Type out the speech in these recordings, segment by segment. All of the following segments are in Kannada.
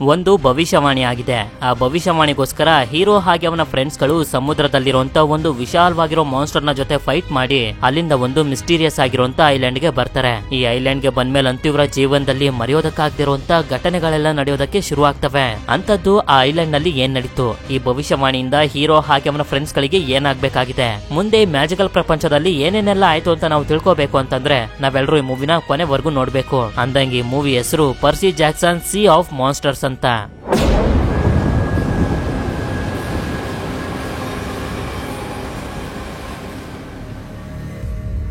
ಒಂದು ಭವಿಷ್ಯವಾಣಿ ಆಗಿದೆ. ಆ ಭವಿಷ್ಯವಾಣಿಗೋಸ್ಕರ ಹೀರೋ ಹಾಗೆ ಅವನ ಫ್ರೆಂಡ್ಸ್ ಗಳು ಸಮುದ್ರದಲ್ಲಿರುವಂತ ಒಂದು ವಿಶಾಲವಾಗಿರೋ ಮಾನ್ಸ್ಟರ್ ನ ಜೊತೆ ಫೈಟ್ ಮಾಡಿ ಅಲ್ಲಿಂದ ಒಂದು ಮಿಸ್ಟೀರಿಯಸ್ ಆಗಿರುವಂತ ಐಲ್ಯಾಂಡ್ ಗೆ ಬರ್ತಾರೆ. ಈ ಐಲ್ಯಾಂಡ್ ಗೆ ಬಂದ್ಮೇಲೆ ಅಂತೂ ಇವರ ಜೀವನದಲ್ಲಿ ಮರೆಯೋದಕ್ಕಾಗದಿರುವಂತ ಘಟನೆಗಳೆಲ್ಲ ನಡೆಯೋದಕ್ಕೆ ಶುರು ಆಗ್ತವೆ. ಅಂತದ್ದು ಆ ಐಲ್ಯಾಂಡ್ ನಲ್ಲಿ ಏನ್ ನಡೀತು, ಈ ಭವಿಷ್ಯವಾಣಿಯಿಂದ ಹೀರೋ ಹಾಗೆ ಅವನ ಫ್ರೆಂಡ್ಸ್ ಗಳಿಗೆ ಏನಾಗಬೇಕಾಗಿದೆ, ಮುಂದೆ ಮ್ಯಾಜಿಕಲ್ ಪ್ರಪಂಚದಲ್ಲಿ ಏನೇನೆಲ್ಲ ಆಯ್ತು ಅಂತ ನಾವು ತಿಳ್ಕೋಬೇಕು ಅಂತಂದ್ರೆ ನಾವೆಲ್ಲರೂ ಈ ಮೂವಿನ ಕೊನೆವರೆಗೂ ನೋಡ್ಬೇಕು. ಅಂದಂಗೆ ಈ ಮೂವಿ ಹೆಸರು ಪರ್ಸಿ ಜಾಕ್ಸನ್ ಸೀ ಆಫ್ ಮಾನ್ಸ್ಟರ್ಸ್ ಅಂತ.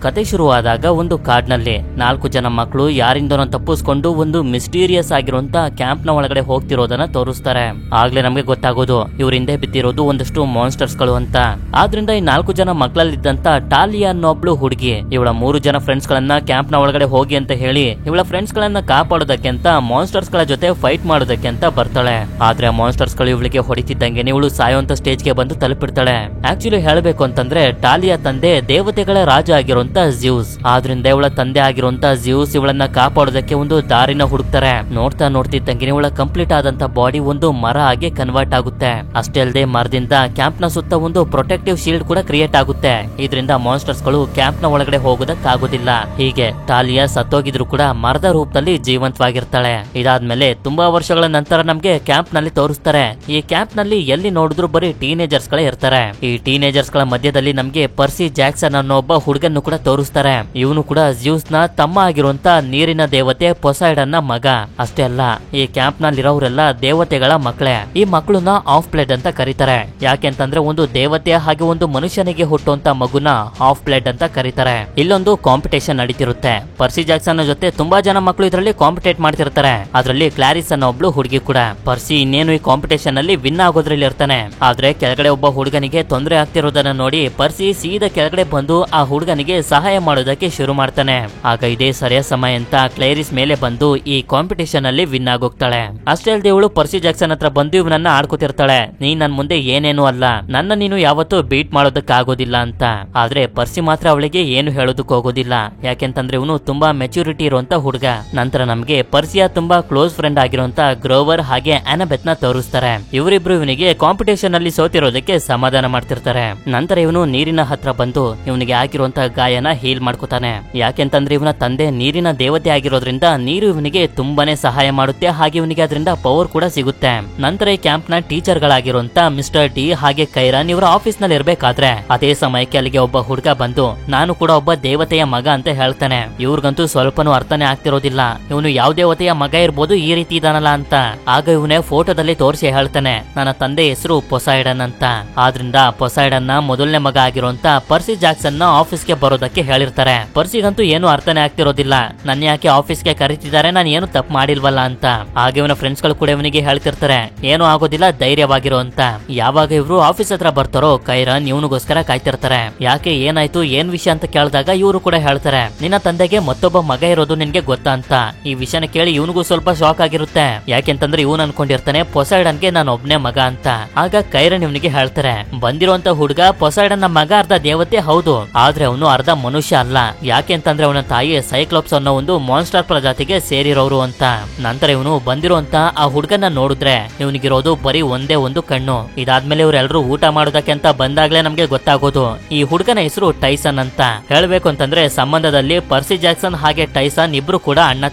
ಕತೆ ಶುರುವಾದಾಗ ಒಂದು ಕಾಡ್ನಲ್ಲಿ 4 ಜನ ಮಕ್ಕಳು ಯಾರಿಂದನೋ ತಪ್ಪಿಸ್ಕೊಂಡು ಒಂದು ಮಿಸ್ಟೀರಿಯಸ್ ಆಗಿರುವಂತ ಕ್ಯಾಂಪ್ ನ ಒಳಗಡೆ ಹೋಗ್ತಿರೋದನ್ನ ತೋರಿಸ್ತಾರೆ. ಆಗ್ಲೇ ನಮ್ಗೆ ಗೊತ್ತಾಗೋದು ಇವ್ರ ಹಿಂದೆ ಬಿದ್ದಿರೋದು ಒಂದಷ್ಟು ಮಾನ್ಸ್ಟರ್ಸ್ ಗಳು ಅಂತ. ಆದ್ರಿಂದ ಈ 4 ಜನ ಮಕ್ಕಳಲ್ಲಿದ್ದಂತ ಟಾಲಿಯಾ ಅನ್ನೊಬ್ಳು ಹುಡುಗಿ ಇವಳ 3 ಜನ ಫ್ರೆಂಡ್ಸ್ ಗಳನ್ನ ಕ್ಯಾಂಪ್ ನ ಒಳಗಡೆ ಹೋಗಿ ಅಂತ ಹೇಳಿ ಇವಳ ಫ್ರೆಂಡ್ಸ್ ಗಳನ್ನ ಕಾಪಾಡೋದಕ್ಕೆ ಅಂತ ಮಾನ್ಸ್ಟರ್ಸ್ ಗಳ ಜೊತೆ ಫೈಟ್ ಮಾಡೋದಕ್ಕೆ ಅಂತ ಬರ್ತಾಳೆ. ಆದ್ರೆ ಮಾನ್ಸ್ಟರ್ಸ್ ಗಳು ಇವಳಿಗೆ ಹೊಡಿತಿದ್ದಂಗೆ ಇವಳು ಸಾಯುವಂತ ಸ್ಟೇಜ್ ಗೆ ಬಂದು ತಲುಪಿರ್ತಾಳೆ. ಆಕ್ಚುಲಿ ಹೇಳಬೇಕು ಅಂತಂದ್ರೆ ಟಾಲಿಯಾ ತಂದೆ ದೇವತೆಗಳ ರಾಜ ಆಗಿರೋ ಜ್ಯೂಸ್. ಆದ್ರಿಂದ ಇವಳ ತಂದೆ ಆಗಿರುವಂತ ಜ್ಯೂಸ್ ಇವಳನ್ನ ಕಾಪಾಡೋದಕ್ಕೆ ಒಂದು ದಾರಿನ ಹುಡುಕ್ತಾರೆ. ನೋಡ್ತಾ ನೋಡ್ತಿದ್ದಂಗೆ ಇವಳ ಕಂಪ್ಲೀಟ್ ಆದಂತ ಬಾಡಿ ಒಂದು ಮರ ಆಗಿ ಕನ್ವರ್ಟ್ ಆಗುತ್ತೆ. ಅಷ್ಟೇ ಅಲ್ಲದೆ ಮರದಿಂದ ಕ್ಯಾಂಪ್ ನ ಸುತ್ತ ಒಂದು ಪ್ರೊಟೆಕ್ಟಿವ್ ಶೀಲ್ಡ್ ಕೂಡ ಕ್ರಿಯೇಟ್ ಆಗುತ್ತೆ. ಇದರಿಂದ ಮಾನ್ಸ್ಟರ್ಸ್ ಗಳು ಕ್ಯಾಂಪ್ ನ ಒಳಗಡೆ ಹೋಗೋದಕ್ಕಾಗೋದಿಲ್ಲ. ಹೀಗೆ ಟಾಲಿಯಾ ಸತ್ತೋಗಿದ್ರು ಕೂಡ ಮರದ ರೂಪದಲ್ಲಿ ಜೀವಂತವಾಗಿರ್ತಾಳೆ. ಇದಾದ್ಮೇಲೆ ತುಂಬಾ ವರ್ಷಗಳ ನಂತರ ನಮ್ಗೆ ಕ್ಯಾಂಪ್ ನಲ್ಲಿ ತೋರಿಸ್ತಾರೆ. ಈ ಕ್ಯಾಂಪ್ ನಲ್ಲಿ ಎಲ್ಲಿ ನೋಡಿದ್ರು ಬರೀ ಟೀನೇಜರ್ಸ್ ಗಳೇ ಇರ್ತಾರೆ. ಈ ಟೀನೇಜರ್ಸ್ ಗಳ ಮಧ್ಯದಲ್ಲಿ ನಮ್ಗೆ ಪರ್ಸಿ ಜಾಕ್ಸನ್ ಅನ್ನೋ ಒಬ್ಬ ಹುಡುಗನ್ನು ಕೂಡ ತೋರಿಸ್ತಾರೆ. ಇವನು ಕೂಡ ಜ್ಯೂಸ್ ನ ತಮ್ಮ ಆಗಿರುವಂತ ನೀರಿನ ದೇವತೆ ಪೊಸೈಡನ್ ನ ಮಗ. ಅಷ್ಟೇ ಅಲ್ಲ, ಈ ಕ್ಯಾಂಪ್ ನಲ್ಲಿರೋರೆಲ್ಲ ದೇವತೆಗಳ ಮಕ್ಕಳೇ. ಈ ಮಕ್ಕಳನ್ನ ಆಫ್ ಬ್ಲಡ್ ಅಂತ ಕರೀತಾರೆ. ಯಾಕೆಂತಂದ್ರೆ ಒಂದು ದೇವತೆ ಹಾಗೆ ಒಂದು ಮನುಷ್ಯನಿಗೆ ಹುಟ್ಟುವಂತ ಮಗುನ ಆಫ್ ಬ್ಲಡ್ ಅಂತ ಕರೀತಾರೆ. ಇಲ್ಲೊಂದು ಕಾಂಪಿಟೇಷನ್ ನಡೀತಿರುತ್ತೆ. ಪರ್ಸಿ ಜಾಕ್ಸನ್ ಜೊತೆ ತುಂಬಾ ಜನ ಮಕ್ಕಳು ಇದರಲ್ಲಿ ಕಾಂಪಿಟೇಟ್ ಮಾಡ್ತಿರ್ತಾರೆ. ಅದರಲ್ಲಿ ಕ್ಲಾರಿಸ್ ಅನ್ನೋ ಒಬ್ಳು ಹುಡುಗಿ ಕೂಡ. ಪರ್ಸಿ ಇನ್ನೇನು ಈ ಕಾಂಪಿಟೇಷನ್ ಅಲ್ಲಿ ವಿನ್ ಆಗೋದ್ರಲ್ಲಿ ಇರ್ತಾನೆ. ಆದ್ರೆ ಕೆಳಗಡೆ ಒಬ್ಬ ಹುಡುಗನಿಗೆ ತೊಂದರೆ ಆಗ್ತಿರೋದನ್ನ ನೋಡಿ ಪರ್ಸಿ ಸೀದಾ ಕೆಳಗಡೆ ಬಂದು ಆ ಹುಡುಗನಿಗೆ ಸಹಾಯ ಮಾಡೋದಕ್ಕೆ ಶುರು ಮಾಡ್ತಾನೆ. ಆಗ ಇದೇ ಸರಿಯ ಸಮಯ ಅಂತ ಕ್ಲೈರಿಸ್ ಮೇಲೆ ಬಂದು ಈ ಕಾಂಪಿಟೇಷನ್ ಅಲ್ಲಿ ವಿನ್ ಆಗೋಗ್ತಾಳೆ. ಅಷ್ಟೇ ಅಲ್ಲದೆ ಇವಳು ಪರ್ಸಿ ಜಾಕ್ಸನ್ ಹತ್ರ ಬಂದು ಇವನನ್ನ ಆಡ್ಕೋತಿರ್ತಾಳೆ. ನೀನ್ ನನ್ ಮುಂದೆ ಏನೇನು ಅಲ್ಲ, ನನ್ನ ನೀನು ಯಾವತ್ತೂ ಬೀಟ್ ಮಾಡೋದಕ್ಕೆ ಆಗೋದಿಲ್ಲ ಅಂತ. ಆದ್ರೆ ಪರ್ಸಿ ಮಾತ್ರ ಅವಳಿಗೆ ಏನು ಹೇಳೋದಕ್ಕೆ ಹೋಗೋದಿಲ್ಲ. ಯಾಕೆಂತಂದ್ರೆ ಇವನು ತುಂಬಾ ಮೆಚುರಿಟಿ ಇರುವಂತ ಹುಡುಗ. ನಂತರ ನಮ್ಗೆ ಪರ್ಸಿಯ ತುಂಬಾ ಕ್ಲೋಸ್ ಫ್ರೆಂಡ್ ಆಗಿರುವಂತ ಗ್ರೋವರ್ ಹಾಗೆ ಅನಬೆತ್ ನ ತೋರಿಸ್ತಾರೆ. ಇವರಿಬ್ರು ಇವನಿಗೆ ಕಾಂಪಿಟೇಷನ್ ಅಲ್ಲಿ ಸೋತಿರೋದಕ್ಕೆ ಸಮಾಧಾನ ಮಾಡ್ತಿರ್ತಾರೆ. ನಂತರ ಇವನು ನೀರಿನ ಹತ್ರ ಬಂದು ಇವನಿಗೆ ಆಗಿರುವಂತ ಗಾಯನ ಹೀಲ್ ಮಾಡ್ಕೋತಾನೆ. ಯಾಕೆಂತಂದ್ರೆ ಇವನ ತಂದೆ ನೀರಿನ ದೇವತೆ ಆಗಿರೋದ್ರಿಂದ ನೀರು ಇವನಿಗೆ ತುಂಬಾನೇ ಸಹಾಯ ಮಾಡುತ್ತೆ. ಹಾಗೆ ಇವನಿಗೆ ಅದರಿಂದ ಪವರ್ ಕೂಡ ಸಿಗುತ್ತೆ. ನಂತರ ಈ ಕ್ಯಾಂಪ್ ನ ಟೀಚರ್ ಗಳಾಗಿರುವಂತ ಮಿಸ್ಟರ್ ಡಿ ಹಾಗೆ ಕೈರಾನ್ ಇವರ ಆಫೀಸ್ ನಲ್ಲಿ ಇರ್ಬೇಕಾದ್ರೆ ಅದೇ ಸಮಯಕ್ಕೆ ಅಲ್ಲಿಗೆ ಒಬ್ಬ ಹುಡುಗ ಬಂದು ನಾನು ಕೂಡ ಒಬ್ಬ ದೇವತೆಯ ಮಗ ಅಂತ ಹೇಳ್ತಾನೆ. ಇವ್ರಿಗಂತೂ ಸ್ವಲ್ಪನೂ ಅರ್ಥನೇ ಆಗ್ತಿರೋದಿಲ್ಲ. ಇವನು ಯಾವ ದೇವತೆಯ ಮಗ ಇರ್ಬೋದು ಈ ರೀತಿ ಇದಾನಲ್ಲ ಅಂತ. ಆಗ ಇವನೇ ಫೋಟೋದಲ್ಲಿ ತೋರಿಸಿ ಹೇಳ್ತಾನೆ ನನ್ನ ತಂದೆ ಹೆಸರು ಪೊಸೈಡನ್ ಅಂತ. ಆದ್ರಿಂದ ಪೊಸೈಡನ್ ನ ಮೊದಲನೇ ಮಗ ಆಗಿರುವಂತ ಪರ್ಸಿ ಜಾಕ್ಸನ್ ನ ಆಫೀಸ್ಗೆ ಬರೋದಕ್ಕೆ ಹೇಳಿರ್ತಾರೆ. ಪರ್ಸಿಗಂತೂ ಏನು ಅರ್ಥನೇ ಆಗ್ತಿರೋದಿಲ್ಲ. ನನ್ನ ಯಾಕೆ ಆಫೀಸ್ಗೆ ಕರೀತಿದ್ದಾರೆ, ನಾನು ಏನು ತಪ್ಪು ಮಾಡಿಲ್ವಲ್ಲ ಅಂತ. ಹಾಗೆ ಇವನ ಫ್ರೆಂಡ್ಸ್ ಗಳು ಕೂಡ ಇವನಿಗೆ ಹೇಳ್ತಿರ್ತಾರೆ ಏನು ಆಗೋದಿಲ್ಲ ಧೈರ್ಯವಾಗಿರೋ ಅಂತ. ಯಾವಾಗ ಇವ್ರು ಆಫೀಸ್ ಹತ್ರ ಬರ್ತಾರೋ ಕೈರಾನ್ ಇವನಿಗೋಸ್ಕರ ಕಾಯ್ತಿರ್ತಾರೆ. ಯಾಕೆ ಏನಾಯ್ತು ಏನ್ ವಿಷಯ ಅಂತ ಕೇಳಿದಾಗ ಇವರು ಕೂಡ ಹೇಳ್ತಾರೆ ನಿನ್ನ ತಂದೆಗೆ ಮತ್ತೊಬ್ಬ ಮಗ ಇರೋದು ನಿನ್ಗೆ ಗೊತ್ತಾ ಅಂತ. ಈ ವಿಷಯನ ಕೇಳಿ ಇವನಿಗೂ ಸ್ವಲ್ಪ ಶಾಕ್ ಆಗಿರುತ್ತೆ. ಯಾಕೆಂತಂದ್ರೆ ಇವನು ಅನ್ಕೊಂಡಿರ್ತಾನೆ ಪೊಸೈಡನ್ಗೆ ನಾನು ಒಬ್ನೇ ಮಗ ಅಂತ. ಆಗ ಕೈರಾನ್ ಇವನಿಗೆ ಹೇಳ್ತಾರೆ ಬಂದಿರುವಂತ ಹುಡುಗ ಪೊಸೈಡನ್ ನ ಮಗ ಅರ್ಧ ದೇವತೆ ಹೌದು, ಆದ್ರೆ ಅವನು ಅರ್ಧ ಮನುಷ್ಯ ಅಲ್ಲ. ಯಾಕೆ ಅಂತಂದ್ರೆ ಅವನ ತಾಯಿ ಸೈಕ್ಲೋಪ್ಸ್ ಅನ್ನೋ ಒಂದು ಮಾನ್ಸ್ಟರ್ ಪ್ರಜಾತಿಗೆ ಸೇರಿರೋರು ಅಂತ. ನಂತರ ಇವನು ಬಂದಿರುವಂತ ಆ ಹುಡುಗನ ನೋಡಿದ್ರೆ ಇವನಿಗಿರೋದು ಬರೀ ಒಂದೇ ಒಂದು ಕಣ್ಣು. ಇದಾದ್ಮೇಲೆ ಇವರೆಲ್ಲರೂ ಊಟ ಮಾಡೋದಕ್ಕೆ ಅಂತ ಬಂದಾಗ್ಲೇ ನಮ್ಗೆ ಗೊತ್ತಾಗೋದು ಈ ಹುಡುಗನ ಹೆಸರು ಟೈಸನ್ ಅಂತ. ಹೇಳ್ಬೇಕು ಅಂತಂದ್ರೆ ಸಂಬಂಧದಲ್ಲಿ ಪರ್ಸಿ ಜಾಕ್ಸನ್ ಹಾಗೆ ಟೈಸನ್ ಇಬ್ರು ಕೂಡ ಅಣ್ಣ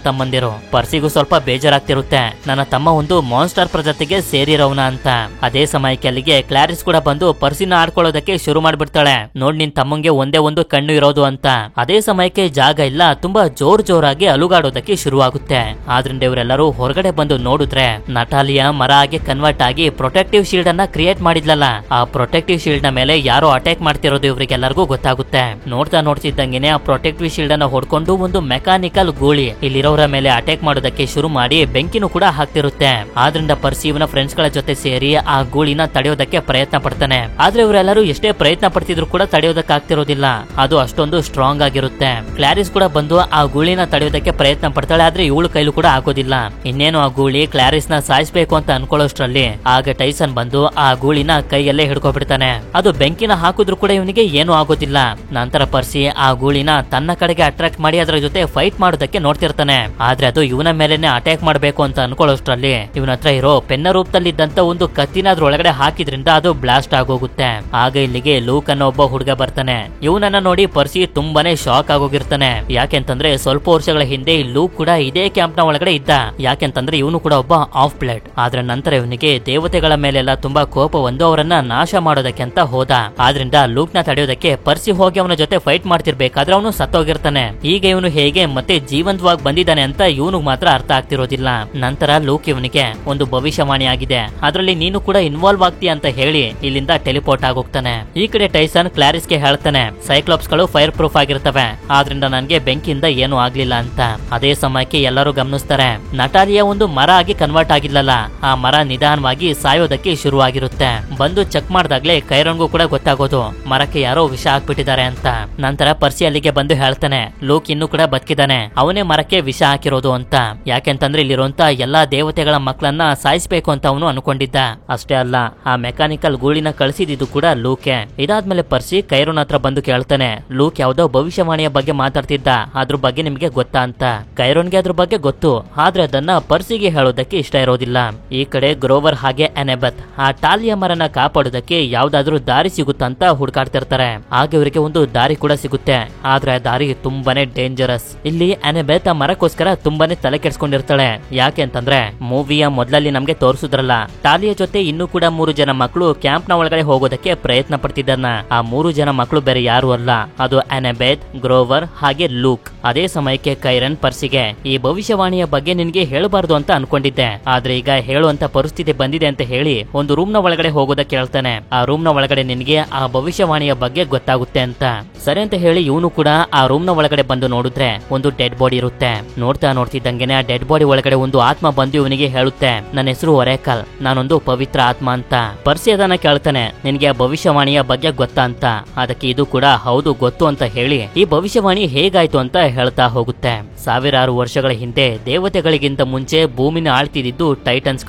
ತಮ್ಮಂದಿರು. ಪರ್ಸಿಗೂ ಸ್ವಲ್ಪ ಬೇಜಾರಾಗ್ತಿರುತ್ತೆ ನನ್ನ ತಮ್ಮ ಒಂದು ಮಾನ್ಸ್ಟರ್ ಪ್ರಜಾತಿಗೆ ಸೇರಿರೋವನ ಅಂತ. ಅದೇ ಸಮಯಕ್ಕೆ ಅಲ್ಲಿಗೆ ಕ್ಲಾರಿಸ್ ಕೂಡ ಬಂದು ಪರ್ಸಿನ ಆಡ್ಕೊಳ್ಳೋದಕ್ಕೆ ಶುರು ಮಾಡ್ಬಿಡ್ತಾಳೆ. ನೋಡ್ ನಿನ್ ತಮ್ಮಂಗೆ ಒಂದೇ ಒಂದು ಕಣ್ಣು ಇರೋದು ಅಂತ. ಅದೇ ಸಮಯಕ್ಕೆ ಜಾಗ ಇಲ್ಲ, ತುಂಬಾ ಜೋರಾಗಿ ಅಲುಗಾಡೋದಕ್ಕೆ ಶುರುವಾಗುತ್ತೆ. ಆದ್ರಿಂದ ಇವರೆಲ್ಲರೂ ಹೊರಗಡೆ ಬಂದು ನೋಡಿದ್ರೆ ನಟಾಲಿಯಾ ಮರ ಆಗಿ ಕನ್ವರ್ಟ್ ಆಗಿ ಪ್ರೊಟೆಕ್ಟಿವ್ ಶೀಲ್ಡ್ ಅನ್ನ ಕ್ರಿಯೇಟ್ ಮಾಡಿದ್ಲಲ್ಲ, ಆ ಪ್ರೊಟೆಕ್ಟಿವ್ ಶೀಲ್ಡ್ ನ ಮೇಲೆ ಯಾರೋ ಅಟ್ಯಾಕ್ ಮಾಡ್ತಿರೋದು ಇವರಿಗೆಲ್ಲರಿಗೂ ಗೊತ್ತಾಗುತ್ತೆ. ನೋಡ್ತಾ ನೋಡ್ತಿದ್ದಂಗೆನೆ ಆ ಪ್ರೊಟೆಕ್ಟಿವ್ ಶೀಲ್ಡ್ ಅನ್ನ ಹೊಡ್ಕೊಂಡು ಒಂದು ಮೆಕ್ಯಾನಿಕಲ್ ಗೂಳಿ ಇಲ್ಲಿರೋರ ಮೇಲೆ ಅಟ್ಯಾಕ್ ಮಾಡೋದಕ್ಕೆ ಶುರು ಮಾಡಿ ಬೆಂಕಿನೂ ಕೂಡ ಹಾಕ್ತಿರುತ್ತೆ. ಆದ್ರಿಂದ ಪರ್ಸಿ ಇವನ ಫ್ರೆಂಡ್ಸ್ ಗಳ ಜೊತೆ ಸೇರಿ ಆ ಗೂಳಿನ ತಡೆಯೋದಕ್ಕೆ ಪ್ರಯತ್ನ ಪಡ್ತಾನೆ. ಆದ್ರೆ ಇವರೆಲ್ಲರೂ ಎಷ್ಟೇ ಪ್ರಯತ್ನ ಪಡ್ತಿದ್ರು ಕೂಡ ತಡೆಯೋದಕ್ಕೆ ಆಗ್ತಿರೋದಿಲ್ಲ. ಅದು ಅಷ್ಟೊಂದು ಅಷ್ಟೊಂದು ಸ್ಟ್ರಾಂಗ್ ಆಗಿರುತ್ತೆ. ಕ್ಲಾರಿಸ್ ಕೂಡ ಬಂದು ಆ ಗೂಳಿನ ತಡೆಯೋದಕ್ಕೆ ಪ್ರಯತ್ನ ಪಡ್ತಾಳೆ, ಆದ್ರೆ ಇವಳು ಕೈಲೂ ಕೂಡ ಆಗೋದಿಲ್ಲ. ಇನ್ನೇನು ಆ ಗೂಳಿ ಕ್ಲಾರಿಸ್ ನ ಸಾಯಿಸಬೇಕು ಅಂತ ಅನ್ಕೊಳ್ಳೋಷ್ಟ್ರಲ್ಲಿ ಆಗ ಟೈಸನ್ ಬಂದು ಆ ಗೂಳಿನ ಕೈಯಲ್ಲೇ ಹಿಡ್ಕೊಬಿಡ್ತಾನೆ. ಅದು ಬೆಂಕಿನ ಹಾಕಿದ್ರು ಕೂಡ ಇವನಿಗೆ ಏನು ಆಗೋದಿಲ್ಲ. ನಂತರ ಪರ್ಸಿ ಆ ಗೂಳಿನ ತನ್ನ ಕಡೆಗೆ ಅಟ್ರಾಕ್ಟ್ ಮಾಡಿ ಅದರ ಜೊತೆ ಫೈಟ್ ಮಾಡೋದಕ್ಕೆ ನೋಡ್ತಿರ್ತಾನೆ. ಆದ್ರೆ ಅದು ಇವನ ಮೇಲೆನೆ ಅಟ್ಯಾಕ್ ಮಾಡ್ಬೇಕು ಅಂತ ಅನ್ಕೊಳ್ಳೋಷ್ಟ್ರಲ್ಲಿ ಇವನ ಹತ್ರ ಇರೋ ಪೆನ್ನ ರೂಪದಲ್ಲಿದ್ದಂತ ಒಂದು ಕತ್ತಿನ ಅದ್ರ ಒಳಗಡೆ ಹಾಕಿದ್ರಿಂದ ಅದು ಬ್ಲಾಸ್ಟ್ ಆಗೋಗುತ್ತೆ. ಆಗ ಇಲ್ಲಿಗೆ ಲೂಕ್ ಅನ್ನೋ ಒಬ್ಬ ಹುಡುಗ ಬರ್ತಾನೆ. ಇವನನ್ನ ನೋಡಿ ಪರ್ಸಿ ತುಂಬಾನೇ ಶಾಕ್ ಆಗೋಗಿರ್ತಾನೆ. ಯಾಕೆಂತಂದ್ರೆ ಸ್ವಲ್ಪ ವರ್ಷಗಳ ಹಿಂದೆ ಲೂಕ್ ಕೂಡ ಇದೇ ಕ್ಯಾಂಪ್ ನ ಒಳಗಡೆ ಇದ್ದ. ಯಾಕೆಂತಂದ್ರೆ ಇವನು ಕೂಡ ಒಬ್ಬ ಆಫ್ ಬ್ಲಡ್. ಆದ್ರೆ ನಂತರ ಇವನಿಗೆ ದೇವತೆಗಳ ಮೇಲೆಲ್ಲ ತುಂಬಾ ಕೋಪ ಒಂದು ಅವರನ್ನ ನಾಶ ಮಾಡೋದಕ್ಕೆ ಅಂತ ಹೋದ. ಆದ್ರಿಂದ ಲೂಕ್ ನ ತಡೆಯೋದಕ್ಕೆ ಪರ್ಸಿ ಹೋಗಿ ಅವನ ಜೊತೆ ಫೈಟ್ ಮಾಡ್ತಿರ್ಬೇಕಾದ್ರೆ ಅವನು ಸತ್ತೋಗಿರ್ತಾನೆ. ಈಗ ಇವನು ಹೇಗೆ ಮತ್ತೆ ಜೀವಂತವಾಗಿ ಬಂದಿದ್ದಾನೆ ಅಂತ ಇವನು ಮಾತ್ರ ಅರ್ಥ ಆಗ್ತಿರೋದಿಲ್ಲ. ನಂತರ ಲೂಕ್ ಇವನಿಗೆ ಒಂದು ಭವಿಷ್ಯವಾಣಿ ಆಗಿದೆ, ಅದರಲ್ಲಿ ನೀನು ಕೂಡ ಇನ್ವಾಲ್ವ್ ಆಗ್ತೀಯ ಅಂತ ಹೇಳಿ ಇಲ್ಲಿಂದ ಟೆಲಿಪೋರ್ಟ್ ಆಗೋಗ್ತಾನೆ. ಈ ಕಡೆ ಟೈಸನ್ ಕ್ಲಾರಿಸ್ ಗೆ ಹೇಳ್ತಾನೆ, ಸೈಕ್ಲಾಪ್ಸ್ ಗಳು ಫೈರ್ ಪ್ರೂಫ್ ಆಗಿರ್ತವೆ, ಆದ್ರಿಂದ ನನ್ಗೆ ಬೆಂಕಿಯಿಂದ ಏನು ಆಗ್ಲಿಲ್ಲ ಅಂತ. ಅದೇ ಸಮಯಕ್ಕೆ ಎಲ್ಲರೂ ಗಮನಿಸ್ತಾರೆ, ನಟಾಲಿಯ ಒಂದು ಮರ ಆಗಿ ಕನ್ವರ್ಟ್ ಆಗಿಲ್ಲಲ್ಲ, ಆ ಮರ ನಿಧಾನವಾಗಿ ಸಾಯೋದಕ್ಕೆ ಶುರುವಾಗಿರುತ್ತೆ. ಬಂದು ಚೆಕ್ ಮಾಡಿದಾಗ್ಲೇ ಕೈರನ್ಗೂ ಕೂಡ ಗೊತ್ತಾಗೋದು ಮರಕ್ಕೆ ಯಾರೋ ವಿಷ ಹಾಕ್ಬಿಟ್ಟಿದ್ದಾರೆ ಅಂತ. ನಂತರ ಪರ್ಸಿ ಅಲ್ಲಿಗೆ ಬಂದು ಹೇಳ್ತಾನೆ, ಲೂಕ್ ಇನ್ನೂ ಕೂಡ ಬದುಕಿದ್ದಾನೆ, ಅವನೇ ಮರಕ್ಕೆ ವಿಷ ಹಾಕಿರೋದು ಅಂತ. ಯಾಕೆಂತಂದ್ರೆ ಇಲ್ಲಿರುವಂತ ಎಲ್ಲಾ ದೇವತೆಗಳ ಮಕ್ಕಳನ್ನ ಸಾಯಿಸ್ಬೇಕು ಅಂತ ಅವನು ಅನ್ಕೊಂಡಿದ್ದ. ಅಷ್ಟೇ ಅಲ್ಲ, ಆ ಮೆಕ್ಯಾನಿಕಲ್ ಗೂಳಿನ ಕಳಿಸಿದ್ದು ಕೂಡ ಲೂಕೆ. ಇದಾದ್ಮೇಲೆ ಪರ್ಸಿ ಕೈರೋನ್ ಹತ್ರ ಬಂದು ಕೇಳ್ತಾನೆ, ಲೂಕ್ ಯಾವ್ದೋ ಭವಿಷ್ಯವಾಣಿಯ ಬಗ್ಗೆ ಮಾತಾಡ್ತಿದ್ದ, ಅದ್ರ ಬಗ್ಗೆ ನಿಮ್ಗೆ ಗೊತ್ತಾ ಅಂತ. ಕೈರೋನ್ಗೆ ಅದ್ರ ಬಗ್ಗೆ ಗೊತ್ತು, ಆದ್ರೆ ಅದನ್ನ ಪರ್ಸಿಗೆ ಹೇಳೋದಕ್ಕೆ ಇಷ್ಟ ಇರೋದಿಲ್ಲ. ಈ ಕಡೆ ಗ್ರೋವರ್ ಹಾಗೆ ಅನೆಬೆತ್ ಆ ಟಾಲಿಯ ಮರನ ಕಾಪಾಡೋದಕ್ಕೆ ಯಾವ್ದಾದ್ರು ದಾರಿ ಸಿಗುತ್ತಾ ಅಂತ ಹುಡುಕಾಡ್ತಿರ್ತಾರೆ. ಆಗ ಇವರಿಗೆ ಒಂದು ದಾರಿ ಕೂಡ ಸಿಗುತ್ತೆ, ಆದ್ರೆ ಆ ದಾರಿ ತುಂಬಾನೇ ಡೇಂಜರಸ್. ಇಲ್ಲಿ ಅನೆಬೆತ್ ಆ ಮರಕ್ಕೋಸ್ಕರ ತುಂಬಾನೇ ತಲೆ ಕೆಡ್ಸ್ಕೊಂಡಿರ್ತಾಳೆ. ಯಾಕೆ ಅಂತಂದ್ರೆ ಮೂವಿಯ ಮೊದಲಲ್ಲಿ ನಮ್ಗೆ ತೋರಿಸಿದ್ರಲ್ಲ, ಟಾಲಿಯ ಜೊತೆ ಇನ್ನೂ ಕೂಡ 3 ಜನ ಮಕ್ಕಳು ಕ್ಯಾಂಪ್ ನ ಒಳಗಡೆ ಹೋಗೋದಕ್ಕೆ ಪ್ರಯತ್ನ ಪಡ್ತಿದ್ದನ್ನ. ಆ 3 ಜನ ಮಕ್ಕಳು ಬೇರೆ ಯಾರು ಅಲ್ಲ, ಅದು ಅನೆಬೆತ್, ಗ್ರೋವರ್ ಹಾಗೆ ಲೂಕ್. ಅದೇ ಸಮಯಕ್ಕೆ ಕೈರನ್ ಪರ್ಸಿಗೆ ಈ ಭವಿಷ್ಯವಾಣಿಯ ಬಗ್ಗೆ ನಿನ್ಗೆ ಹೇಳಬಾರ್ದು ಅಂತ ಅನ್ಕೊಂಡಿದ್ದೆ, ಆದ್ರೆ ಈಗ ಹೇಳುವಂತ ಪರಿಸ್ಥಿತಿ ಬಂದಿದೆ ಅಂತ ಹೇಳಿ ಒಂದು ರೂಮ್ ನ ಒಳಗಡೆ ಹೋಗೋದಕ್ಕೆ ಹೇಳ್ತಾನೆ. ಆ ರೂಮ್ ನ ಒಳಗಡೆ ನಿನ್ಗೆ ಆ ಭವಿಷ್ಯವಾಣಿಯ ಬಗ್ಗೆ ಗೊತ್ತಾಗುತ್ತೆ ಅಂತ. ಸರಿ ಅಂತ ಹೇಳಿ ಇವನು ಕೂಡ ಆ ರೂಮ್ ನ ಒಳಗಡೆ ಬಂದು ನೋಡಿದ್ರೆ ಒಂದು ಡೆಡ್ ಬಾಡಿ ಇರುತ್ತೆ. ನೋಡ್ತಿದ್ದಂಗೆನೆ ಆ ಡೆಡ್ ಬಾಡಿ ಒಳಗಡೆ ಒಂದು ಆತ್ಮ ಬಂದು ಇವನಿಗೆ ಹೇಳುತ್ತೆ, ನನ್ನ ಹೆಸರು ಒರೇಕಲ್, ನಾನೊಂದು ಪವಿತ್ರ ಆತ್ಮ ಅಂತ. ಪರ್ಸಿ ಅದನ್ನ ಕೇಳ್ತಾನೆ, ನಿನ್ಗೆ ಆ ಭವಿಷ್ಯವಾಣಿಯ ಬಗ್ಗೆ ಗೊತ್ತಾ ಅಂತ. ಅದಕ್ಕೆ ಇದು ಕೂಡ ಹೌದು ಗೊತ್ತು ಅಂತ ಹೇಳಿ ಈ ಭವಿಷ್ಯವಾಣಿ ಹೇಗಾಯ್ತು ಅಂತ ಹೇಳ್ತಾ ಹೋಗುತ್ತೆ. ಸಾವಿರಾರು ವರ್ಷಗಳ ಹಿಂದೆ ದೇವತೆಗಳಿಗಿಂತ ಮುಂಚೆ ಭೂಮಿನ ಆಳ್ತಿದ್ದು ಟೈಟನ್ಸ್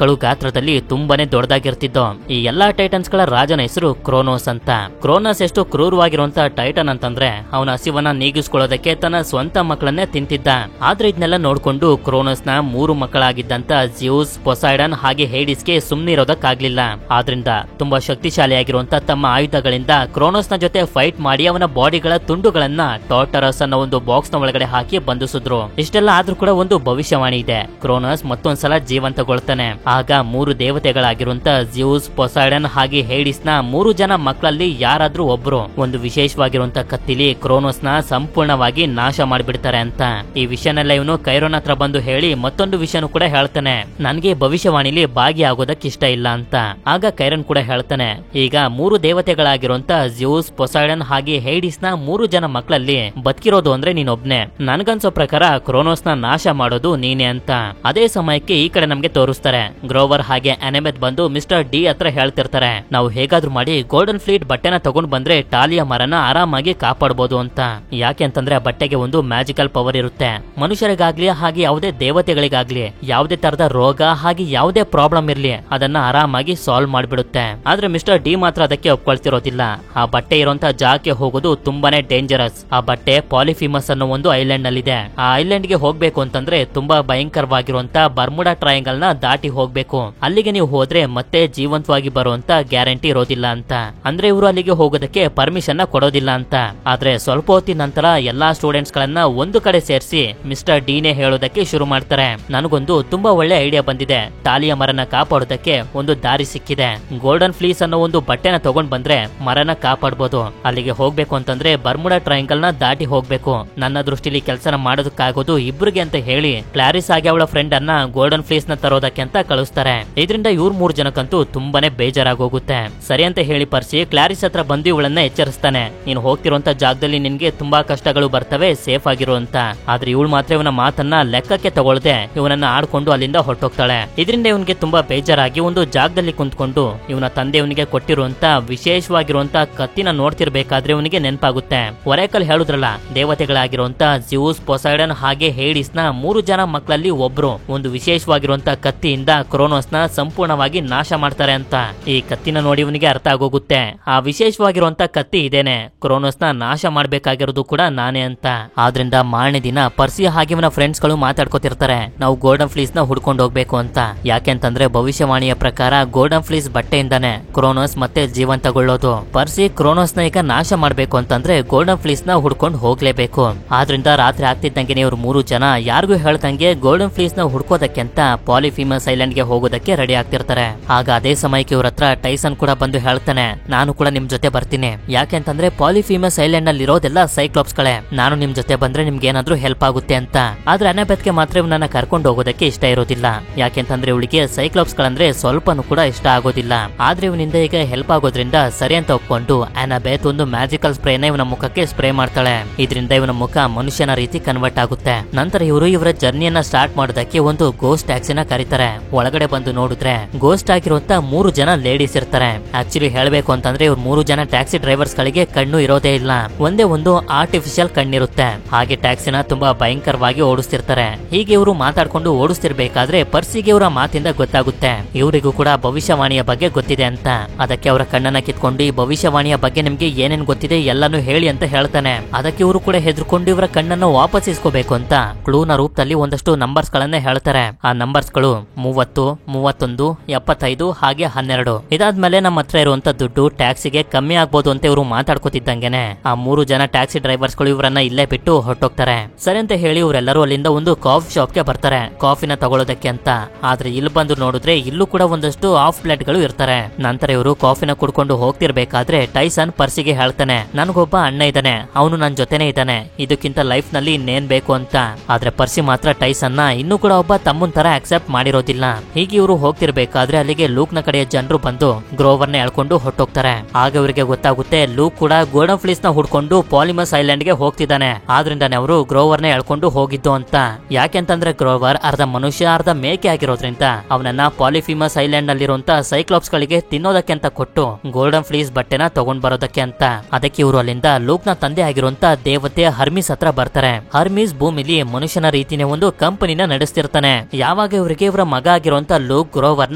ಗಳು ಗಾತ್ರದಲ್ಲಿ ತುಂಬಾನೇ ದೊಡ್ಡದಾಗಿರ್ತಿದ್ದು. ಈ ಎಲ್ಲಾ ಟೈಟನ್ಸ್ ಗಳ ರಾಜನ ಹೆಸರು ಕ್ರೋನೋಸ್ ಅಂತ. ಕ್ರೋನಸ್ ಎಷ್ಟು ಕ್ರೂರವಾಗಿರುವಂತ ಟೈಟನ್ ಅಂತಂದ್ರೆ ಅವನ ಹಸಿವನ್ನ ನೀಗಿಸ್ಕೊಳ್ಳೋದಕ್ಕೆ ತನ್ನ ಸ್ವಂತ ಮಕ್ಕಳನ್ನೇ ತಿಂತಿದ್ದ. ಆದ್ರೆ ಇದನ್ನೆಲ್ಲ ನೋಡ್ಕೊಂಡು ಕ್ರೋನಸ್ ನ 3 ಮಕ್ಕಳಾಗಿದ್ದಂತ ಜ್ಯೂಸ್, ಪೊಸೈಡನ್ ಹಾಗೆ ಹೇಡಿಸ್ಗೆ ಸುಮ್ನಿರೋದಕ್ಕಾಗ್ಲಿಲ್ಲ. ಆದ್ರಿಂದ ತುಂಬಾ ಶಕ್ತಿಶಾಲಿಯಾಗಿರುವಂತ ತಮ್ಮ ಆಯುಧಗಳಿಂದ ಕ್ರೋನೋಸ್ ನ ಜೊತೆ ಫೈಟ್ ಮಾಡಿ ಅವನ ಬಾಡಿಗಳ ತುಂಡುಗಳನ್ನ ಟಾರ್ಟರಸ್ ಅನ್ನೋ ಒಂದು ಬಾಕ್ಸ್ ನ ಒಳಗಡೆ ಹಾಕಿ ಬಂಧಿಸಿದ್ರು. ಇಷ್ಟೆಲ್ಲ ಆದ್ರೂ ಕೂಡ ಒಂದು ಭವಿಷ್ಯವಾಣಿ ಇದೆ, ಕ್ರೋನಸ್ ಮತ್ತೊಂದ್ಸಲ ಜೀವಂತಗೊಳ್ತಾನೆ. ಆಗ 3 ದೇವತೆಗಳಾಗಿರುವಂತ ಜ್ಯೂಸ್, ಪೊಸೈಡನ್ ಹಾಗೆ ಹೇಡಿಸ್ ನ 3 ಜನ ಮಕ್ಕಳಲ್ಲಿ ಯಾರಾದ್ರೂ ಒಬ್ರು ಒಂದು ವಿಶೇಷವಾಗಿರುವಂತ ಕತ್ತಿಲಿ ಕ್ರೋನೋಸ್ ನ ಸಂಪೂರ್ಣವಾಗಿ ನಾಶ ಮಾಡಿಬಿಡ್ತಾರೆ ಅಂತ. ಈ ವಿಷಯನೆಲ್ಲ ಇವನು ಕೈರೋನ್ ಹತ್ರ ಬಂದು ಹೇಳಿ ಮತ್ತೊಂದು ವಿಷಯನೂ ಕೂಡ ಹೇಳ್ತಾನೆ, ನನ್ಗೆ ಭವಿಷ್ಯವಾಣಿಲಿ ಭಾಗಿಯಾಗೋದಕ್ಕೆ ಇಷ್ಟ ಇಲ್ಲ ಅಂತ. ಆಗ ಕೈರನ್ ಕೂಡ ಹೇಳ್ತಾನೆ, ಈಗ 3 ದೇವತೆಗಳಾಗಿರುವಂತ ಜ್ಯೂಸ್, ಪೊಸೈಡನ್ ಹಾಗೆ ಹೇಡಿಸ್ ನ 3 ಜನ ಮಕ್ಕಳಲ್ಲಿ ಬದುಕಿರೋದು ಅಂದ್ರೆ ನೀನೊಬ್ನೇ. ನನ್ಗನ್ಸೋ ಪ್ರಕಾರ ಕ್ರೋನೋಸ್ ನ ನಾಶ ಮಾಡೋದು ನೀನೆ ಅಂತ. ಅದೇ ಸಮಯಕ್ಕೆ ಈ ಕಡೆ ನಮ್ಗೆ ತೋರಿಸ್ತಾರೆ, ಗ್ರೋವರ್ ಹಾಗೆ ಅನೆಬೆತ್ ಬಂದು ಮಿಸ್ಟರ್ ಡಿ ಹತ್ರ ಹೇಳ್ತಿರ್ತಾರೆ, ನಾವು ಹೇಗಾದ್ರೂ ಮಾಡಿ ಗೋಲ್ಡನ್ ಫ್ಲೀಟ್ ಬಟ್ಟೆನ ತಗೊಂಡ್ ಬಂದ್ರೆ ಟಾಲಿಯ ಮರನ ಆರಾಮಾಗಿ ಕಾಪಾಡಬಹುದು ಅಂತ. ಯಾಕೆ ಅಂತಂದ್ರೆ ಆ ಬಟ್ಟೆಗೆ ಒಂದು ಮ್ಯಾಜಿಕಲ್ ಪವರ್ ಇರುತ್ತೆ. ಮನುಷ್ಯರಿಗಾಗ್ಲಿ ಹಾಗೆ ಯಾವುದೇ ದೇವತೆಗಳಿಗಾಗ್ಲಿ ಯಾವುದೇ ತರದ ರೋಗ ಹಾಗೆ ಯಾವುದೇ ಪ್ರಾಬ್ಲಮ್ ಇರ್ಲಿ ಅದನ್ನ ಆರಾಮಾಗಿ ಸಾಲ್ವ್ ಮಾಡ್ಬಿಡುತ್ತೆ. ಆದ್ರೆ ಮಿಸ್ಟರ್ ಡಿ ಮಾತ್ರ ಅದಕ್ಕೆ ಒಪ್ಕೊಳ್ತಿರೋದಿಲ್ಲ. ಆ ಬಟ್ಟೆ ಇರುವಂತ ಜಾಗಕ್ಕೆ ಹೋಗೋದು ತುಂಬಾನೇ ಡೇಂಜರಸ್. ಆ ಬಟ್ಟೆ ಪಾಲಿಫಿಮಸ್ ಅನ್ನೋ ಒಂದು ಐಲ್ಯಾಂಡ್ ನಲ್ಲಿದೆ. ಆ ಐಲ್ಯಾಂಡ್ ಗೆ ಹೋಗ್ಬೇಕು ಅಂತಂದ್ರೆ ತುಂಬಾ ಭಯಂಕರವಾಗಿರುವಂತ ಬರ್ಮುಡಾ ಟ್ರಯಾಂಗಲ್ ನ ದಾಟಿ ಹೋಗ್ಬೇಕು. ಅಲ್ಲಿಗೆ ನೀವು ಹೋದ್ರೆ ಮತ್ತೆ ಜೀವಂತವಾಗಿ ಬರುವಂತ ಗ್ಯಾರಂಟಿ ಇರೋದಿಲ್ಲ ಅಂತ. ಅಂದ್ರೆ ಇವರು ಅಲ್ಲಿಗೆ ಹೋಗೋದಕ್ಕೆ ಪರ್ಮಿಷನ್ ಕೊಡೋದಿಲ್ಲ ಅಂತ. ಆದ್ರೆ ಸ್ವಲ್ಪ ಹೊತ್ತಿನ ನಂತರ ಎಲ್ಲಾ ಸ್ಟೂಡೆಂಟ್ಸ್ ಗಳನ್ನ ಒಂದು ಕಡೆ ಸೇರಿಸಿ ಮಿಸ್ಟರ್ ಡಿನೇ ಹೇಳೋದಕ್ಕೆ ಶುರು ಮಾಡ್ತಾರೆ, ನನಗೊಂದು ತುಂಬಾ ಒಳ್ಳೆ ಐಡಿಯಾ ಬಂದಿದೆ, ಟಾಲಿಯ ಮರನ ಕಾಪಾಡೋದಕ್ಕೆ ಒಂದು ದಾರಿ ಸಿಕ್ಕಿದೆ. ಗೋಲ್ಡನ್ ಫ್ಲೀಸ್ ಅನ್ನೋ ಒಂದು ಬಟ್ಟೆನ ತಗೊಂಡ್ ಬಂದ್ರೆ ಮರನ ಕಾಪಾಡಬಹುದು. ಅಲ್ಲಿಗೆ ಹೋಗ್ಬೇಕು ಅಂತಂದ್ರೆ ಬರ್ಮುಡಾ ಟ್ರಯಾಂಗಲ್ ನ ದಾಟಿ ಹೋಗ್ಬೇಕು. ನನ್ನ ದೃಷ್ಟಿಲಿ ಕೆಲಸ ಮಾಡೋದಕ್ಕಾಗೋದು ಇಬ್ರಿಗೆ ಅಂತ ಹೇಳಿ ಕ್ಲಾರಿಸ್ ಆಗಿ ಅವಳ ಫ್ರೆಂಡ್ ಅನ್ನ ಗೋಲ್ಡನ್ ಫ್ಲೀಸ್ ನ ತರೋದಕ್ಕೆ ಅಂತ ಕಳಿಸ್ತಾರೆ. ಇದರಿಂದ ಇವ್ರ 3 ಜನಕ್ಕಂತೂ ತುಂಬಾನೇ ಬೇಜಾರಾಗೋಗುತ್ತೆ. ಸರಿ ಅಂತ ಹೇಳಿ ಪರ್ಸಿ ಕ್ಲಾರಿಸ್ ಹತ್ರ ಬಂದು ಇವಳನ್ನ ಎಚ್ಚರಿಸ್ತಾನೆ, ನೀನು ಹೋಗ್ತಿರುವಂತ ಜಾಗದಲ್ಲಿ ನಿನ್ಗೆ ತುಂಬಾ ಕಷ್ಟಗಳು ಬರ್ತವೆ, ಸೇಫ್ ಆಗಿರು ಅಂತ. ಆದ್ರೆ ಇವಳು ಮಾತ್ರ ಇವನ ಮಾತನ್ನ ಲೆಕ್ಕಕ್ಕೆ ತಗೊಳ್ಳದೆ ಇವನನ್ನ ಆಡ್ಕೊಂಡು ಅಲ್ಲಿಂದ ಹೊರಟೋಗ್ತಾಳೆ. ಇದರಿಂದ ಇವನ್ಗೆ ತುಂಬಾ ಬೇಜಾರಾಗಿ ಒಂದು ಜಾಗದಲ್ಲಿ ಕುಂತ್ಕೊಂಡು ಇವನ ತಂದೆ ಇವನಿಗೆ ಕೊಟ್ಟಿರುವಂತ ವಿಶೇಷವಾಗಿರುವಂತ ಕತ್ತಿನ ನೋಡ್ತಿರ್ಬೇಕಾದ್ರೆ ಇವನಿಗೆ ಪರ್ಸಿಗೆ ನೆನಪಾಗುತ್ತೆ. ಒರೇಕಲ್ ಹೇಳುದ್ರಲ್ಲ, ದೇವತೆಗಳಾಗಿರುವಂತ ಜ್ಯೂಸ್, ಪೊಸೈಡನ್ ಹಾಗೆ ಹೇಡಿಸ್ ನ 3 ಜನ ಮಕ್ಕಳಲ್ಲಿ ಒಬ್ರು ಒಂದು ವಿಶೇಷವಾಗಿರುವಂತ ಕತ್ತಿಯಿಂದ ಕ್ರೋನೋಸ್ ನ ಸಂಪೂರ್ಣವಾಗಿ ನಾಶ ಮಾಡ್ತಾರೆ ಅಂತ. ಈ ಕತ್ತಿನ ನೋಡಿ ಇವನಿಗೆ ಅರ್ಥ ಆಗೋಗುತ್ತೆ, ಆ ವಿಶೇಷವಾಗಿರುವಂತ ಕತ್ತಿ ಇದೇನೆ, ಕ್ರೋನೋಸ್ ನ ನಾಶ ಮಾಡ್ಬೇಕಾಗಿರೋದು ಕೂಡ ನಾನೇ ಅಂತ. ಆದ್ರಿಂದ ಮಾರನೇ ದಿನ ಪರ್ಸಿ ಹಾಗೆ ಇವನ ಫ್ರೆಂಡ್ಸ್ ಗಳು ಮಾತಾಡ್ಕೋತಿರ್ತಾರೆ, ನಾವು ಗೋಲ್ಡನ್ ಫ್ಲೀಸ್ ನ ಹುಡ್ಕೊಂಡು ಹೋಗ್ಬೇಕು ಅಂತ. ಯಾಕೆಂತಂದ್ರೆ ಭವಿಷ್ಯವಾಣಿಯ ಪ್ರಕಾರ ಗೋಲ್ಡನ್ ಫ್ಲೀಸ್ ಬಟ್ಟೆಯಿಂದಾನೆ ಕ್ರೋನೋಸ್ ಮತ್ತೆ ಜೀವಂತಗೊಳ್ಳೋದು. ಪರ್ಸಿ ಕ್ರೋನೋಸ್ ನ ಈಗ ನಾಶ ಮಾಡ್ಬೇಕು ಅಂತಂದ್ರೆ ಗೋಲ್ಡನ್ ಫ್ಲೀಸ್ ನ ಹುಡ್ಕೊಂಡು ಹೋಗ್ಲೇಬೇಕು. ಆದ್ರಿಂದ ರಾತ್ರಿ ಆಗ್ತಿದ್ದಂಗೆ ಇವ್ರು 3 ಜನ ಯಾರಿಗೂ ಹೇಳ್ದಂಗೆ ಗೋಲ್ಡನ್ ಫ್ಲೀಸ್ ನ ಹುಡ್ಕೋದಕ್ಕೆ ಅಂತ ಪಾಲಿಫೀಮಸ್ ಐಲ್ಯಾಂಡ್ ಗೆ ಹೋಗೋದಕ್ಕೆ ರೆಡಿ ಆಗ್ತಿರ್ತಾರೆ. ಆಗ ಅದೇ ಸಮಯಕ್ಕೆ ಇವ್ರ ಹತ್ರ ಟೈಸನ್ ಕೂಡ ಬಂದು ಹೇಳ್ತಾನೆ, ನಾನು ಕೂಡ ನಿಮ್ ಜೊತೆ ಬರ್ತೀನಿ. ಯಾಕೆಂತಂದ್ರೆ ಪಾಲಿಫೀಮಸ್ ಐಲ್ಯಾಂಡ್ ನಲ್ಲಿ ಇರೋದೆಲ್ಲ ಸೈಕ್ಲಾಪ್ಸ್ ಗಳೇ, ನಾನು ನಿಮ್ ಜೊತೆ ಬಂದ್ರೆ ನಿಮ್ಗೆ ಏನಾದ್ರೂ ಹೆಲ್ಪ್ ಆಗುತ್ತೆ ಅಂತ. ಆದ್ರೆ ಅನಬೆತ್ಗೆ ಮಾತ್ರ ಇವನನ್ನ ಕರ್ಕೊಂಡು ಹೋಗೋದಕ್ಕೆ ಇಷ್ಟ ಇರೋದಿಲ್ಲ. ಯಾಕೆಂತಂದ್ರೆ ಇವಳಿಗೆ ಸೈಕ್ಲಾಪ್ಸ್ ಗಳಂದ್ರೆ ಸ್ವಲ್ಪನೂ ಕೂಡ ಇಷ್ಟ ಆಗೋದಿಲ್ಲ. ಆದ್ರೆ ಇವನಿಂದ ಈಗ ಹೆಲ್ಪ್ ಆಗೋದ್ರಿಂದ ಸರಿ ಅಂತ ಒಪ್ಕೊಂಡು ಅನಬೆತ್ ಒಂದು ಮ್ಯಾಜಿಕಲ್ ಸ್ಪ್ರೇನ ಇವನ ಮುಖಕ್ಕೆ ಸ್ಪ್ರೇ ಮಾಡ್ತಾಳೆ. ಇದರಿಂದ ಇವನ ಮುಖ ಮನುಷ್ಯನ ರೀತಿ ಕನ್ವರ್ಟ್ ಆಗುತ್ತೆ. ನಂತರ ಇವರು ಇವರ ಜರ್ನಿಯನ್ನ ಸ್ಟಾರ್ಟ್ ಮಾಡೋದಕ್ಕೆ ಒಂದು ಗೋಸ್ಟ್ ಟ್ಯಾಕ್ಸಿನ ಕರೀತಾರೆ. ಒಳಗಡೆ ಬಂದು ನೋಡಿದ್ರೆ ಗೋಸ್ಟ್ ಆಗಿರುವಂತ 3 ಜನ ಲೇಡೀಸ್ ಇರ್ತಾರೆ. ಆಕ್ಚುಲಿ ಹೇಳ್ಬೇಕು ಅಂತಂದ್ರೆ ಇವ್ರು 3 ಜನ ಟ್ಯಾಕ್ಸಿ ಡ್ರೈವರ್ಸ್ ಗಳಿಗೆ ಕಣ್ಣು ಇರೋದೇ ಇಲ್ಲ, ಒಂದೇ ಒಂದು ಆರ್ಟಿಫಿಷಿಯಲ್ ಕಣ್ಣಿರುತ್ತೆ. ಹಾಗೆ ಟ್ಯಾಕ್ಸಿನ ತುಂಬಾ ಭಯಂಕರವಾಗಿ ಓಡಿಸ್ತಿರ್ತಾರೆ. ಹೀಗೆ ಇವರು ಮಾತಾಡ್ಕೊಂಡು ಓಡಿಸ್ತಿರ್ಬೇಕಾದ್ರೆ ಪರ್ಸಿಗೆ ಇವರ ಮಾತಿಂದ ಗೊತ್ತಾಗುತ್ತೆ ಇವರಿಗೂ ಕೂಡ ಭವಿಷ್ಯವಾಣಿಯ ಬಗ್ಗೆ ಗೊತ್ತಿದೆ ಅಂತ. ಅದಕ್ಕೆ ಅವರ ಕಣ್ಣನ್ನ ಕಿತ್ಕೊಂಡು ಈ ಭವಿಷ್ಯವಾಣಿಯ ಬಗ್ಗೆ ನಿಮ್ಗೆ ಏನೇನ್ ಗೊತ್ತಿದೆ ಎಲ್ಲಾನು ಹೇಳಿ ಅಂತ ಹೇಳ್ತಾನೆ. ಅದಕ್ಕೆ ಇವರು ಕೂಡ ಹೆದರ್ಕೊಂಡು ಇವರ ಕಣ್ಣನ್ನು ವಾಪಸ್ ಇಸ್ಕೋಬೇಕು ಅಂತ ಕ್ಲೂನ ರೂಪದಲ್ಲಿ ಒಂದಷ್ಟು ನಂಬರ್ಸ್ ಗಳನ್ನ ಹೇಳ್ತಾರೆ. ಆ ನಂಬರ್ಸ್ ಗಳು 30, 31, 75 ಹಾಗೆ 12. ಇದಾದ್ಮೇಲೆ ನಮ್ಮ ಹತ್ರ ಇರುವಂತ ದುಡ್ಡು ಟ್ಯಾಕ್ಸಿಗೆ ಕಮ್ಮಿ ಆಗ್ಬೋದು ಅಂತ ಇವರು ಮಾತಾಡ್ಕೋತಿದ್ದಂಗೆನೆ ಆ 3 ಜನ ಟ್ಯಾಕ್ಸಿ ಡ್ರೈವರ್ಸ್ ಗಳು ಇವರನ್ನ ಇಲ್ಲೇ ಬಿಟ್ಟು ಹೊರಟೋಗ್ತಾರೆ. ಸರಿ ಅಂತ ಹೇಳಿ ಇವರೆಲ್ಲರೂ ಅಲ್ಲಿಂದ ಒಂದು ಕಾಫಿ ಶಾಪ್ ಗೆ ಬರ್ತಾರೆ ಕಾಫಿನ ತಗೊಳ್ಳೋದಕ್ಕೆ ಅಂತ. ಆದ್ರೆ ಇಲ್ಲಿ ಬಂದು ನೋಡಿದ್ರೆ ಇಲ್ಲೂ ಕೂಡ ಒಂದಷ್ಟು ಆಫ್ ಪ್ಲೇಟ್ ಗಳು ಇರ್ತಾರೆ. ನಂತರ ಇವರು ಕಾಫಿನ ಕುಡ್ಕೊಂಡು ಹೋಗ್ತಿರ್ಬೇಕಾದ್ರೆ ಟೈಸನ್ ಪರ್ಸಿಗೆ ಹೇಳ್ತಾನೆ, ನನಗೊಬ್ಬ ಅಣ್ಣ ಇದ್ದಾನೆ, ಅವನು ನನ್ ಜೊತೆನೆ ಇದ್ದಾನೆ, ಇದಕ್ಕಿಂತ ಲೈಫ್ ನಲ್ಲಿ ಇನ್ನೇನ್ ಬೇಕು ಅಂತ. ಆದ್ರೆ ಪರ್ಸಿ ಮಾತ್ರ ಟೈಸನ್ ನ ಇನ್ನೂ ಕೂಡ ಒಬ್ಬ ತಮ್ಮನ್ ತರ ಅಕ್ಸೆಪ್ಟ್ ಮಾಡಿರೋದಿಲ್ಲ. ಹೀಗೆ ಇವರು ಹೋಗ್ತಿರ್ಬೇಕಾದ್ರೆ ಅಲ್ಲಿಗೆ ಲೂಕ್ ನ ಕಡೆಯ ಜನರು ಬಂದು ಗ್ರೋವರ್ ನ ಎಳ್ಕೊಂಡು ಹೊಟ್ಟೋಗ್ತಾರೆ. ಆಗ ಇವರಿಗೆ ಗೊತ್ತಾಗುತ್ತೆ ಲೂಕ್ ಕೂಡ ಗೋಲ್ಡನ್ ಫ್ಲೀಸ್ ನ ಹುಡ್ಕೊಂಡು ಪಾಲಿಮಸ್ ಐಲ್ಯಾಂಡ್ ಗೆ ಹೋಗ್ತಿದ್ದಾನೆ. ಆದ್ರಿಂದಾನೆ ಅವರು ಗ್ರೋವರ್ ನ ಎಳ್ಕೊಂಡು ಹೋಗಿದ್ದು ಅಂತ. ಯಾಕೆಂತಂದ್ರೆ ಗ್ರೋವರ್ ಅರ್ಧ ಮನುಷ್ಯ ಅರ್ಧ ಮೇಕೆ ಆಗಿರೋದ್ರಿಂದ ಅವನನ್ನ ಪಾಲಿಫೀಮಸ್ ಐಲ್ಯಾಂಡ್ ನಲ್ಲಿರುವಂತ ಸೈಕ್ಲಾಪ್ಸ್ ಗಳಿಗೆ ತಿನ್ನೋದಕ್ಕೆ ಅಂತ ಕೊಟ್ಟು ಗೋಲ್ಡನ್ ಫ್ಲೀಸ್ ಬಟ್ಟೆನ ತಗೊಂಡ್ ಬರೋದಕ್ಕೆ ಅಂತ. ಅದಕ್ಕೆ ಇವರು ಅಲ್ಲಿಂದ ಲೂಕ್ ನ ತಂದೆ ಆಗಿರುವಂತ ದೇವತೆ ಹರ್ಮಿಸ್ ಹತ್ರ ಬರ್ತಾರೆ. ಹರ್ಮಿಸ್ ಭೂಮಿಲಿ ಮನುಷ್ಯನ ರೀತಿನೇ ಒಂದು ಕಂಪನಿನ ನಡೆಸ್ತಿರ್ತಾನೆ. ಯಾವಾಗ ಇವರಿಗೆ ಇವರ ಮಗ ಆಗಿರುವಂತ ಲೂಕ್ ಗ್ರೋವರ್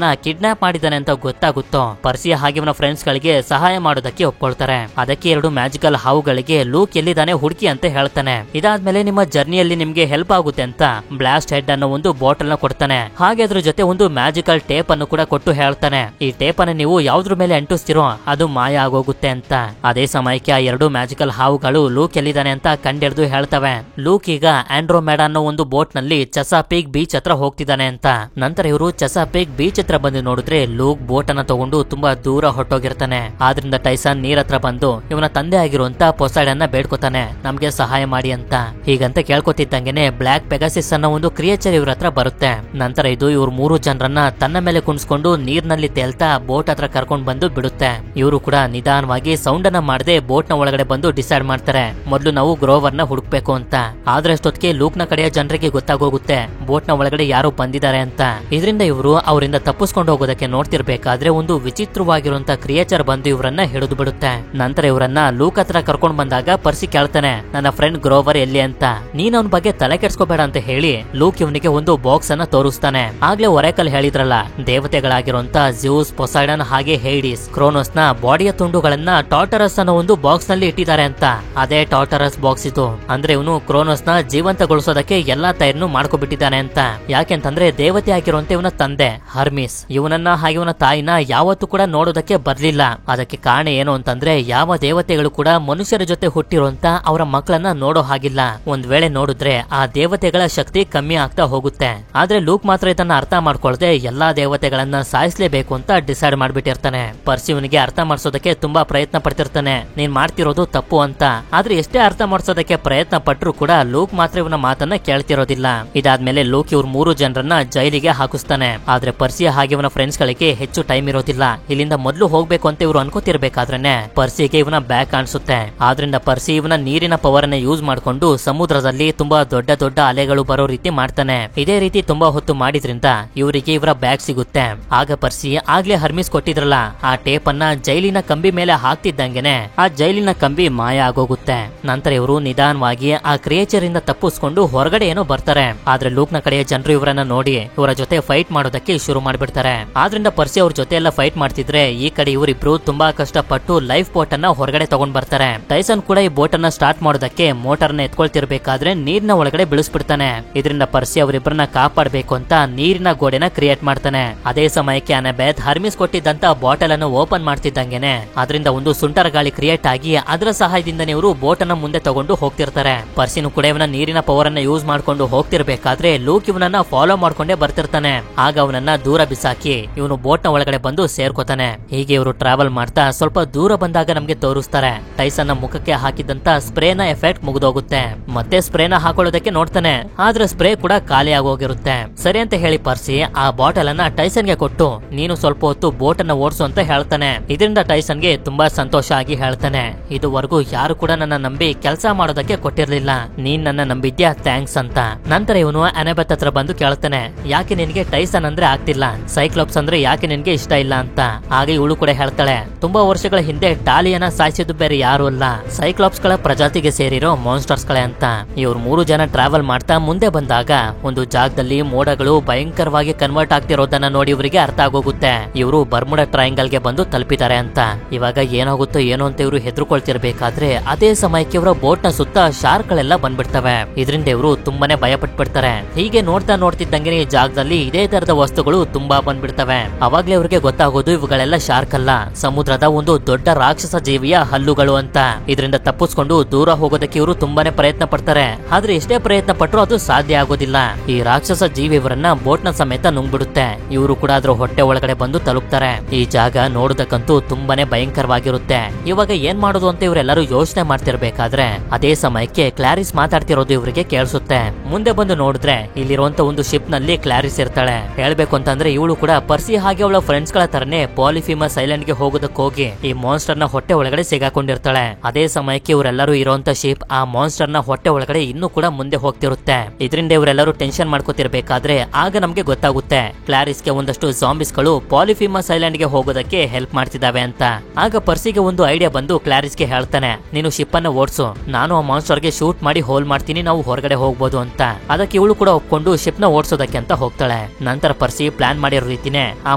ನ ಕಿಡ್ನಾಪ್ ಮಾಡಿದಾನೆ ಅಂತ ಗೊತ್ತಾಗುತ್ತೋ ಪರ್ಸಿಯ ಹಾಗೆ ಇವನ ಫ್ರೆಂಡ್ಸ್ ಗಳಿಗೆ ಸಹಾಯ ಮಾಡೋದಕ್ಕೆ ಒಪ್ಕೊಳ್ತಾರೆ. ಅದಕ್ಕೆ 2 ಮ್ಯಾಜಿಕಲ್ ಹಾವುಗಳಿಗೆ ಲೂಕ್ ಎಲ್ಲಿದ್ದಾನೆ ಹುಡುಕಿ ಅಂತ ಹೇಳ್ತಾನೆ. ಇದಾದ್ಮೇಲೆ ನಿಮ್ಮ ಜರ್ನಿಯಲ್ಲಿ ನಿಮ್ಗೆ ಹೆಲ್ಪ್ ಆಗುತ್ತೆ ಅಂತ ಬ್ಲಾಸ್ಟ್ ಹೆಡ್ ಅನ್ನೋ ಒಂದು ಬಾಟಲ್ ನ ಕೊಡ್ತಾನೆ. ಹಾಗೆ ಅದ್ರ ಜೊತೆ ಒಂದು ಮ್ಯಾಜಿಕಲ್ ಟೇಪ್ ಅನ್ನು ಕೂಡ ಕೊಟ್ಟು ಹೇಳ್ತಾನೆ, ಈ ಟೇಪ್ ಅನ್ನು ನೀವು ಯಾವ್ದ್ರ ಮೇಲೆ ಅಂಟಿಸ್ತಿರೋ ಅದು ಮಾಯ ಆಗೋಗುತ್ತೆ ಅಂತ. ಅದೇ ಸಮಯಕ್ಕೆ ಆ 2 ಮ್ಯಾಜಿಕಲ್ ಹಾವುಗಳು ಲೂಕ್ ಎಲ್ಲಿದ್ದಾನೆ ಅಂತ ಕಂಡಿಡ್ದು ಹೇಳ್ತವೆ. ಲೂಕ್ ಈಗ ಆಂಡ್ರೋಮೆಡಾ ಅನ್ನೋ ಒಂದು ಬೋಟ್ ನಲ್ಲಿ ಚೆಸಾಪೀಕ್ ಬೀಚ್ ಹತ್ರ ಹೋಗ್ತಿದ್ದಾನೆ ಅಂತ. ನಂತರ ಇವರು ಚೆಸಾಪೀಕ್ ಬೀಚ್ ಹತ್ರ ಬಂದು ನೋಡಿದ್ರೆ ಲೂಕ್ ಬೋಟ್ ಅನ್ನ ತಗೊಂಡು ತುಂಬಾ ದೂರ ಹೊಟ್ಟೋಗಿರ್ತಾನೆ. ಆದ್ರಿಂದ ಟೈಸನ್ ನೀರ್ ಹತ್ರ ಬಂದು ಇವನ ತಂದೆ ಆಗಿರುವಂತ ಪೊಸೈಡನ್ ನ ಬೇಡ್ಕೋತಾನೆ, ನಮ್ಗೆ ಸಹಾಯ ಮಾಡಿ ಅಂತ. ಹೀಗಂತ ಕೇಳ್ಕೊತಿದ್ದಂಗೆನೆ ಬ್ಲಾಕ್ ಪೆಗಾಸಿಸ್ ಅನ್ನೋ ಒಂದು ಕ್ರಿಯೇಚರ್ ಇವ್ರ ಹತ್ರ ಬರುತ್ತೆ. ನಂತರ ಇದು ಇವ್ರು 3 ಜನರನ್ನ ತನ್ನ ಮೇಲೆ ಕುಣಿಸ್ಕೊಂಡು ನೀರ್ನಲ್ಲಿ ತೇಲ್ತಾ ಬೋಟ್ ಹತ್ರ ಕರ್ಕೊಂಡ್ ಬಂದು ಬಿಡುತ್ತೆ. ಇವರು ಕೂಡ ನಿಧಾನವಾಗಿ ಸೌಂಡ್ ಅನ್ನ ಮಾಡದೆ ಬೋಟ್ ನ ಒಳಗಡೆ ಬಂದು ಡಿಸೈಡ್ ಮಾಡ್ತಾರೆ, ಮೊದ್ಲು ನಾವು ಗ್ರೋವರ್ ನ ಹುಡುಕ್ಬೇಕು ಅಂತ. ಆದ್ರೆ ಅಷ್ಟೊತ್ತಿಗೆ ಲೂಕ್ ನ ಕಡೆಯ ಜನರಿಗೆ ಗೊತ್ತಾಗೋಗುತ್ತೆ ಬೋಟ್ ನ ಒಳಗಡೆ ಯಾರೋ ಬಂದಿದ್ದಾರೆ ಅಂತ. ಇದರಿಂದ ಇವರು ಅವರಿಂದ ತಪ್ಪಿಸ್ಕೊಂಡು ಹೋಗೋದಕ್ಕೆ ನೋಡ್ತಿರ್ಬೇಕಾದ್ರೆ ಒಂದು ವಿಚಿತ್ರವಾಗಿರುವಂತ ಕ್ರಿಯೇಚರ್ ಬಂದು ಇವರನ್ನ ಹಿಡಿದು ಬಿಡುತ್ತೆ. ನಂತರ ಇವರನ್ನ ಲೂಕ್ ಹತ್ರ ಕರ್ಕೊಂಡ್ ಬಂದಾಗ ಪರ್ಸಿ ಕೇಳ್ತಾನೆ, ನನ್ನ ಫ್ರೆಂಡ್ ಗ್ರೋವರ್ ಎಲ್ಲಿ ಅಂತ. ನೀನ್ ಅವನ ಬಗ್ಗೆ ತಲೆ ಕೆಡ್ಸ್ಕೋಬೇಡ ಅಂತ ಹೇಳಿ ಲೂಕ್ ಇವನಿಗೆ ಒಂದು ಬಾಕ್ಸ್ ಅನ್ನ ತೋರಿಸ್ತಾನೆ. ಆಗ್ಲೇ ಒರೇಕಲ್ ಹೇಳಿದ್ರಲ್ಲ, ದೇವತೆಗಳಾಗಿರುವಂತ ಜ್ಯೂಸ್, ಪೊಸೈಡನ್ ಹಾಗೆ ಹೇಡಿಸ್ ಕ್ರೋನೋಸ್ ನ ಬಾಡಿಯ ತುಂಡುಗಳನ್ನ ಟಾಟರಸ್ ಅನ್ನೋ ಒಂದು ಬಾಕ್ಸ್ ನಲ್ಲಿ ಇಟ್ಟಿದ್ದಾರೆ ಅಂತ. ಅದೇ ಟಾಟರಸ್ ಬಾಕ್ಸ್ ಇದು. ಅಂದ್ರೆ ಇವನು ಕ್ರೋನೋಸ್ ನ ಜೀವಂತಗೊಳಿಸೋದಕ್ಕೆ ಎಲ್ಲಾ ತಯಾರಿನೂ ಮಾಡ್ಕೊಬಿಟ್ಟಿದ್ದಾನೆ ಅಂತ. ಯಾಕೆಂತಂದ್ರೆ ದೇವತೆ ಆಗಿರುವಂತೆ ಇವನ ತಂದೆ ಹರ್ಮಿಸ್ ಇವನನ್ನ ಹಾಗೆ ಇವನ ತಾಯಿನ ಯಾವತ್ತೂ ಕೂಡ ನೋಡೋದಕ್ಕೆ ಬರ್ಲಿಲ್ಲ. ಅದಕ್ಕೆ ಕಾರಣ ಏನು ಅಂತಂದ್ರೆ ಯಾವ ದೇವತೆಗಳು ಕೂಡ ಮನುಷ್ಯರ ಜೊತೆ ಹುಟ್ಟಿರುವಂತ ಅವರ ಮಕ್ಕಳನ್ನ ನೋಡೋ ಹಾಗಿಲ್ಲ. ಒಂದ್ ವೇಳೆ ನೋಡಿದ್ರೆ ಆ ದೇವತೆಗಳ ಶಕ್ತಿ ಕಮ್ಮಿ ಆಗ್ತಾ ಹೋಗುತ್ತೆ. ಆದ್ರೆ ಲೂಕ್ ಮಾತ್ರ ಇದನ್ನ ಅರ್ಥ ಮಾಡ್ಕೊಳ್ದೆ ಎಲ್ಲಾ ದೇವತೆಗಳನ್ನ ಸಾಯಿಸ್ಲೇಬೇಕು ಅಂತ ಡಿಸೈಡ್ ಮಾಡ್ಬಿಟ್ಟಿರ್ತಾನೆ. ಪರ್ಸಿ ಇವನಿಗೆ ಅರ್ಥ ಮಾಡ್ಸೋದಕ್ಕೆ ತುಂಬಾ ಪ್ರಯತ್ನ ಪಡ್ತಿರ್ತಾನೆ, ನೀನ್ ಮಾಡ್ತಿರೋದು ತಪ್ಪು ಅಂತ. ಆದ್ರೆ ಎಷ್ಟೇ ಅರ್ಥ ಮಾಡ್ಸೋದಕ್ಕೆ ಪ್ರಯತ್ನ ಪಟ್ರು ಕೂಡ ಲೂಕ್ ಮಾತ್ರ ಇವನ ಮಾತನ್ನ ಕೇಳ್ತಿರೋದಿಲ್ಲ. ಇದಾದ್ಮೇಲೆ ಲೂಕ್ ಇವ್ರ 3 ಜನರನ್ನ ಜೈಲಿಗೆ ಹಾಕಿಸ್ತಾನೆ. ಆದ್ರೆ ಪರ್ಸಿ ಹಾಗೆ ಇವನ ಫ್ರೆಂಡ್ಸ್ ಗಳಿಗೆ ಹೆಚ್ಚು ಟೈಮ್ ಇರೋದಿಲ್ಲ. ಇಲ್ಲಿಂದ ಮೊದಲು ಹೋಗ್ಬೇಕು ಅಂತ ಇವ್ರು ಅನ್ಕೋತಿರ್ಬೇಕಾದ್ರೇನೆ ಪರ್ಸಿಗೆ ಇವನ ಬ್ಯಾಗ್ ಕಾಣಿಸುತ್ತೆ. ಆದ್ರಿಂದ ಪರ್ಸಿ ಇವನ ನೀರಿನ ಪವರ್ ಅನ್ನ ಯೂಸ್ ಮಾಡ್ಕೊಂಡು ಸಮುದ್ರದಲ್ಲಿ ತುಂಬಾ ದೊಡ್ಡ ದೊಡ್ಡ ಅಲೆಗಳು ಬರೋ ರೀತಿ ಮಾಡ್ತಾನೆ. ಇದೇ ರೀತಿ ತುಂಬಾ ಹೊತ್ತು ಮಾಡಿದ್ರಿಂದ ಇವರಿಗೆ ಇವರ ಬ್ಯಾಗ್ ಸಿಗುತ್ತೆ. ಆಗ ಪರ್ಸಿ ಆಗ್ಲೇ ಹರ್ಮಿಸ್ ಕೊಟ್ಟಿದ್ರಲ್ಲ ಆ ಟೇಪ್ ಅನ್ನ ಜೈಲಿನ ಕಂಬಿ ಮೇಲೆ ಹಾಕ್ತಿದ್ದಂಗೆನೆ ಆ ಜೈಲಿನ ಕಂಬಿ ಮಾಯ ಆಗೋಗುತ್ತೆ. ನಂತರ ಇವರು ನಿಧಾನವಾಗಿ ಆ ಕ್ರಿಯೇಚರ್ ಇಂದ ತಪ್ಪಿಸ್ಕೊಂಡು ಹೊರಗಡೆ ಏನೋ ಬರ್ತಾರೆ. ಆದ್ರೆ ಲೂಕ್ ನ ಕಡೆಯ ಜನರು ಇವರನ್ನ ನೋಡಿ ಇವರ ಜೊತೆ ಫೈಟ್ ಮಾಡೋದಕ್ಕೆ ಶುರು ಮಾಡ್ಬಿಡ್ತಾರೆ. ಆದ್ರಿಂದ ಪರ್ಸಿ ಅವ್ರ ಜೊತೆ ಎಲ್ಲ ಫೈಟ್ ಮಾಡ್ತಿದ್ರೆ ಈ ಕಡೆ ಇವರಿಬ್ರು ತುಂಬಾ ಕಷ್ಟಪಟ್ಟು ಲೈಫ್ ಬೋಟ್ ಅನ್ನ ಹೊರಗಡೆ ತಗೊಂಡ್ ಬರ್ತಾರೆ. ಟೈಸನ್ ಕೂಡ ಈ ಬೋಟ್ ಅನ್ನ ಸ್ಟಾರ್ಟ್ ಮಾಡೋದಕ್ಕೆ ಮೋಟಾರ್ ನ ಎತ್ಕೊಳ್ತಿರ್ಬೇಕಾದ್ರೆ ನೀರಿನ ಒಳಗಡೆ ಬೀಳಿಸ್ಬಿಡ್ತಾನೆ. ಇದರಿಂದ ಪರ್ಸಿ ಅವರಿಬ್ಬರನ್ನ ಕಾಪಾಡಬೇಕು ಅಂತ ನೀರಿನ ಗೋಡೆನ ಕ್ರಿಯೇಟ್ ಮಾಡ್ತಾನೆ. ಅದೇ ಸಮಯಕ್ಕೆ ಅನಬೆತ್ ಹರ್ಮಿಸ್ ಕೊಟ್ಟಿದ್ದಂತ ಬಾಟಲ್ ಅನ್ನು ಓಪನ್ ಮಾಡ್ತಿದ್ದಂಗೆನೆ ಅದರಿಂದ ಒಂದು ಸುಂಟರ ಗಾಳಿ ಕ್ರಿಯೇಟ್ ಆಗಿ ಅದರ ಸಹಾಯದಿಂದನೇ ಇವರು ಬೋಟ್ ಅನ್ನ ಮುಂದೆ ತಗೊಂಡು ಹೋಗ್ತಿರ್ತಾರೆ. ಪರ್ಸಿನು ಕೂಡ ಇವನ ನೀರಿನ ಪವರ್ ಅನ್ನ ಯೂಸ್ ಮಾಡ್ಕೊಂಡು ಹೋಗ್ತಿರ್ಬೇಕಾದ್ರೆ ಲೂಕ್ ಇವನನ್ನ ಫಾಲೋ ಮಾಡ್ಕೊಂಡೇ ಬರ್ತಿರ್ತಾನೆ. ಆಗ ಅವನನ್ನ ದೂರ ಬಿಸಾಕಿ ಇವನು ಬೋಟ್ ನ ಒಳಗಡೆ ಬಂದು ಸೇರ್ಕೋತಾನೆ. ಹೀಗೆ ಇವರು ಟ್ರಾವೆಲ್ ಮಾಡ್ತಾ ಸ್ವಲ್ಪ ದೂರ ಬಂದಾಗ ನಮ್ಗೆ ತೋರಿಸ್ತಾರೆ ಟೈಸನ್ ನ ಮುಖಕ್ಕೆ ಹಾಕಿದಂತ ಸ್ಪ್ರೇನ ಎಫೆಕ್ಟ್ ಮುಗಿದೋಗುತ್ತೆ. ಮತ್ತೆ ಸ್ಪ್ರೇನ ಹಾಕೊಳ್ಳೋದಕ್ಕೆ ನೋಡ್ತಾನೆ. ಆದ್ರೆ ಸ್ಪ್ರೇ ಕೂಡ ಖಾಲಿ ಆಗೋಗಿರುತ್ತೆ. ಸರಿ ಅಂತ ಹೇಳಿ ಪರ್ಸಿ ಆ ಬಾಟಲ್ ಅನ್ನ ಟೈಸನ್ ಗೆ ಕೊಟ್ಟು ನೀನು ಸ್ವಲ್ಪ ಹೊತ್ತು ಬೋಟ್ ಅನ್ನ ಓಡಿಸು ಅಂತ ಹೇಳ್ತಾನೆ. ಇದರಿಂದ ಟೈಸನ್ ಗೆ ತುಂಬಾ ಸಂತೋಷ ಆಗಿ ಹೇಳ್ತಾನೆ, ಇದುವರೆಗೂ ಯಾರು ಕೂಡ ನನ್ನ ನಂಬಿ ಕೆಲಸ ಮಾಡೋದಕ್ಕೆ ಕೊಟ್ಟಿರ್ಲಿಲ್ಲ, ನೀನ್ ನನ್ನ ನಂಬಿದ್ಯಾ, ಥ್ಯಾಂಕ್ಸ್ ಅಂತ. ನಂತರ ಇವನು ಅನಬೆತ್ ಹತ್ರ ಬಂದು ಕೇಳ್ತಾನೆ, ಯಾಕೆ ನಿನ್ಗೆ ಟೈಸನ್ ಅಂದ್ರೆ ಆಗ್ತಿಲ್ಲ, ಸೈಕ್ಲೋಪ್ಸ್ ಅಂದ್ರೆ ಯಾಕೆ ನಿನ್ಗೆ ಇಷ್ಟ ಇಲ್ಲ ಅಂತ. ಹಾಗೆ ಇವಳು ಕೂಡ ಹೇಳ್ತಾಳೆ, ತುಂಬಾ ವರ್ಷಗಳ ಹಿಂದೆ ಟಾಲಿಯನ್ನ ಸಾಯಿಸಿದ್ದು ಬೇರೆ ಯಾರು ಅಲ್ಲ, ಸೈಕ್ಲೋಪ್ಸ್ ಗಳ ಪ್ರಜಾತಿಗೆ ಸೇರಿರೋ ಮಾನ್ಸ್ಟರ್ಸ್ ಗಳೇ ಅಂತ. ಇವ್ರು 3 ಜನ ಟ್ರಾವೆಲ್ ಮಾಡ್ತಾ ಮುಂದೆ ಬಂದಾಗ ಒಂದು ಜಾಗದಲ್ಲಿ ಮೋಡಗಳು ಭಯಂಕರವಾಗಿ ಕನ್ವರ್ಟ್ ಆಗ್ತಿರೋದನ್ನ ನೋಡಿ ಇವರಿಗೆ ಅರ್ಥ ಆಗೋಗುತ್ತೆ ಇವರು ಬರ್ಮುಡಾ ಟ್ರಯಾಂಗಲ್ ಗೆ ಬಂದು ತಲುಪಿದ್ದಾರೆ ಅಂತ. ಇವಾಗ ಏನಾಗುತ್ತೋ ಏನೋ ಅಂತ ಇವರು ಹೆದರ್ಕೊಳ್ತಿರ್ಬೇಕಾದ್ರೆ ಅದೇ ಸಮಯಕ್ಕೆ ಇವರ ಬೋಟ್ ನ ಸುತ್ತ ಶಾರ್ಕ್ ಗಳೆಲ್ಲ ಬಂದ್ಬಿಡ್ತವೆ. ಇದರಿಂದ ಇವರು ತುಂಬಾನೇ ಭಯ ಪಟ್ಬಿಡ್ತಾರೆ. ಹೀಗೆ ನೋಡ್ತಾ ನೋಡ್ತಿದ್ದಂಗೆ ಈ ಜಾಗದಲ್ಲಿ ಇದೇ ತರದ ವಸ್ತುಗಳು ತುಂಬಾ ಬಂದ್ಬಿಡ್ತವೆ. ಅವಾಗ್ಲೇ ಇವ್ರಿಗೆ ಗೊತ್ತಾಗೋದು ಇವುಗಳೆಲ್ಲ ಶಾರ್ಕ್ ಅಲ್ಲ, ಸಮುದ್ರದ ಒಂದು ದೊಡ್ಡ ರಾಕ್ಷಸ ಜೀವಿಯ ಹಲ್ಲುಗಳು ಅಂತ. ಇದರಿಂದ ತಪ್ಪಿಸ್ಕೊಂಡು ದೂರ ಹೋಗೋದಕ್ಕೆ ಇವರು ತುಂಬಾನೇ ಪ್ರಯತ್ನ ಪಡ್ತಾರೆ. ಆದ್ರೆ ಎಷ್ಟೇ ಪ್ರಯತ್ನ ಪಟ್ಟರು ಅದು ಸಾಧ್ಯ ಆಗೋದಿಲ್ಲ. ಈ ರಾಕ್ಷಸ ಜೀವಿ ಇವರನ್ನ ಬೋಟ್ ನ ಸಮೇತ ನುಂಗ್ಬಿಡುತ್ತೆ. ಇವರು ಕೂಡ ಅದ್ರ ಹೊಟ್ಟೆ ಒಳಗಡೆ ಬಂದು ತಲುಪ್ತಾರೆ. ಈ ಜಾಗ ನೋಡೋದಕ್ಕಂತೂ ತುಂಬಾನೇ ಭಯಂಕರವಾಗಿರುತ್ತೆ. ಇವಾಗ ಏನ್ ಮಾಡೋದು ಅಂತ ಇವರೆಲ್ಲರೂ ಯೋಚನೆ ಮಾಡ್ತಿರ್ಬೇಕಾದ್ರೆ ಅದೇ ಸಮಯಕ್ಕೆ ಕ್ಲಾರಿಸ್ ಮಾತಾಡ್ತಿರೋದು ಇವರಿಗೆ ಕೇಳಿಸುತ್ತೆ. ಮುಂದೆ ಬಂದು ನೋಡಿದ್ರೆ ಇಲ್ಲಿರುವಂತ ಒಂದು ಶಿಪ್ ನಲ್ಲಿ ಕ್ಲಾರಿಸ್ ಇರ್ತಾಳೆ. ಹೇಳ್ಬೇಕು ಅಂತಂದ್ರೆ ಇವಳು ಕೂಡ ಪರ್ಸಿ ಹಾಗೆ ಅವಳ ಫ್ರೆಂಡ್ಸ್ ಗಳ ತರನೇ ಪಾಲಿಫಿಮಸ್ ಐಲ್ಯಾಂಡ್ ಗೆ ಹೋಗೋದಕ್ಕೆ ಹೋಗಿ ಈ ಮಾನ್ಸ್ಟರ್ ನ ಹೊಟ್ಟೆ ಒಳಗಡೆ ಸಿಗಾಕೊಂಡಿರ್ತಾಳೆ. ಅದೇ ಸಮಯಕ್ಕೆ ಇವರೆಲ್ಲರೂ ಇರುವಂತ ಶಿಪ್ ಆ ಮಾನ್ಸ್ಟರ್ ನ ಹೊಟ್ಟೆ ಒಳಗಡೆ ಇನ್ನೂ ಕೂಡ ಮುಂದೆ ಹೋಗ್ತಿರುತ್ತೆ. ಇದರಿಂದ ಇವರೆಲ್ಲರೂ ಟೆನ್ಷನ್ ಮಾಡ್ಕೋತಿರ್ಬೇಕಾದ್ರೆ ಆಗ ನಮ್ಗೆ ಗೊತ್ತಾಗುತ್ತೆ ಕ್ಲಾರಿಸ್ ಗೆ ಒಂದಷ್ಟು ಜಾಂಬಿಸ್ ಗಳು ಪಾಲಿಫಿಮಸ್ ಐಲ್ಯಾಂಡ್ ಗೆ ಹೋಗೋದಕ್ಕೆ ಹೆಲ್ಪ್ ಮಾಡ್ತಿದ್ದಾವೆ ಅಂತ. ಆಗ ಪರ್ಸಿಗೆ ಒಂದು ಐಡಿಯಾ ಬಂದು ಕ್ಲಾರಿಸ್ ಗೆ ಹೇಳ್ತಾನೆ, ನೀನು ಶಿಪ್ ಅನ್ನ ಓಡಿಸು, ನಾನು ಆ ಮಾನ್ಸ್ಟರ್ ಗೆ ಶೂಟ್ ಮಾಡಿ ಹೋಲ್ ಮಾಡ್ತೀನಿ, ನಾವು ಹೊರಗಡೆ ಹೋಗ್ಬೋದು ಅಂತ. ಅದಕ್ಕೆ ಇವಳು ಕೂಡ ಒಪ್ಕೊಂಡು ಶಿಪ್ ನ ಓಡಿಸೋದಕ್ಕೆ ಅಂತ ಹೋಗ್ತಾಳೆ. ನಂತರ ಪರ್ಸಿ ಪ್ಲಾನ್ ಮಾಡಿರೋ ರೀತಿನೇ ಆ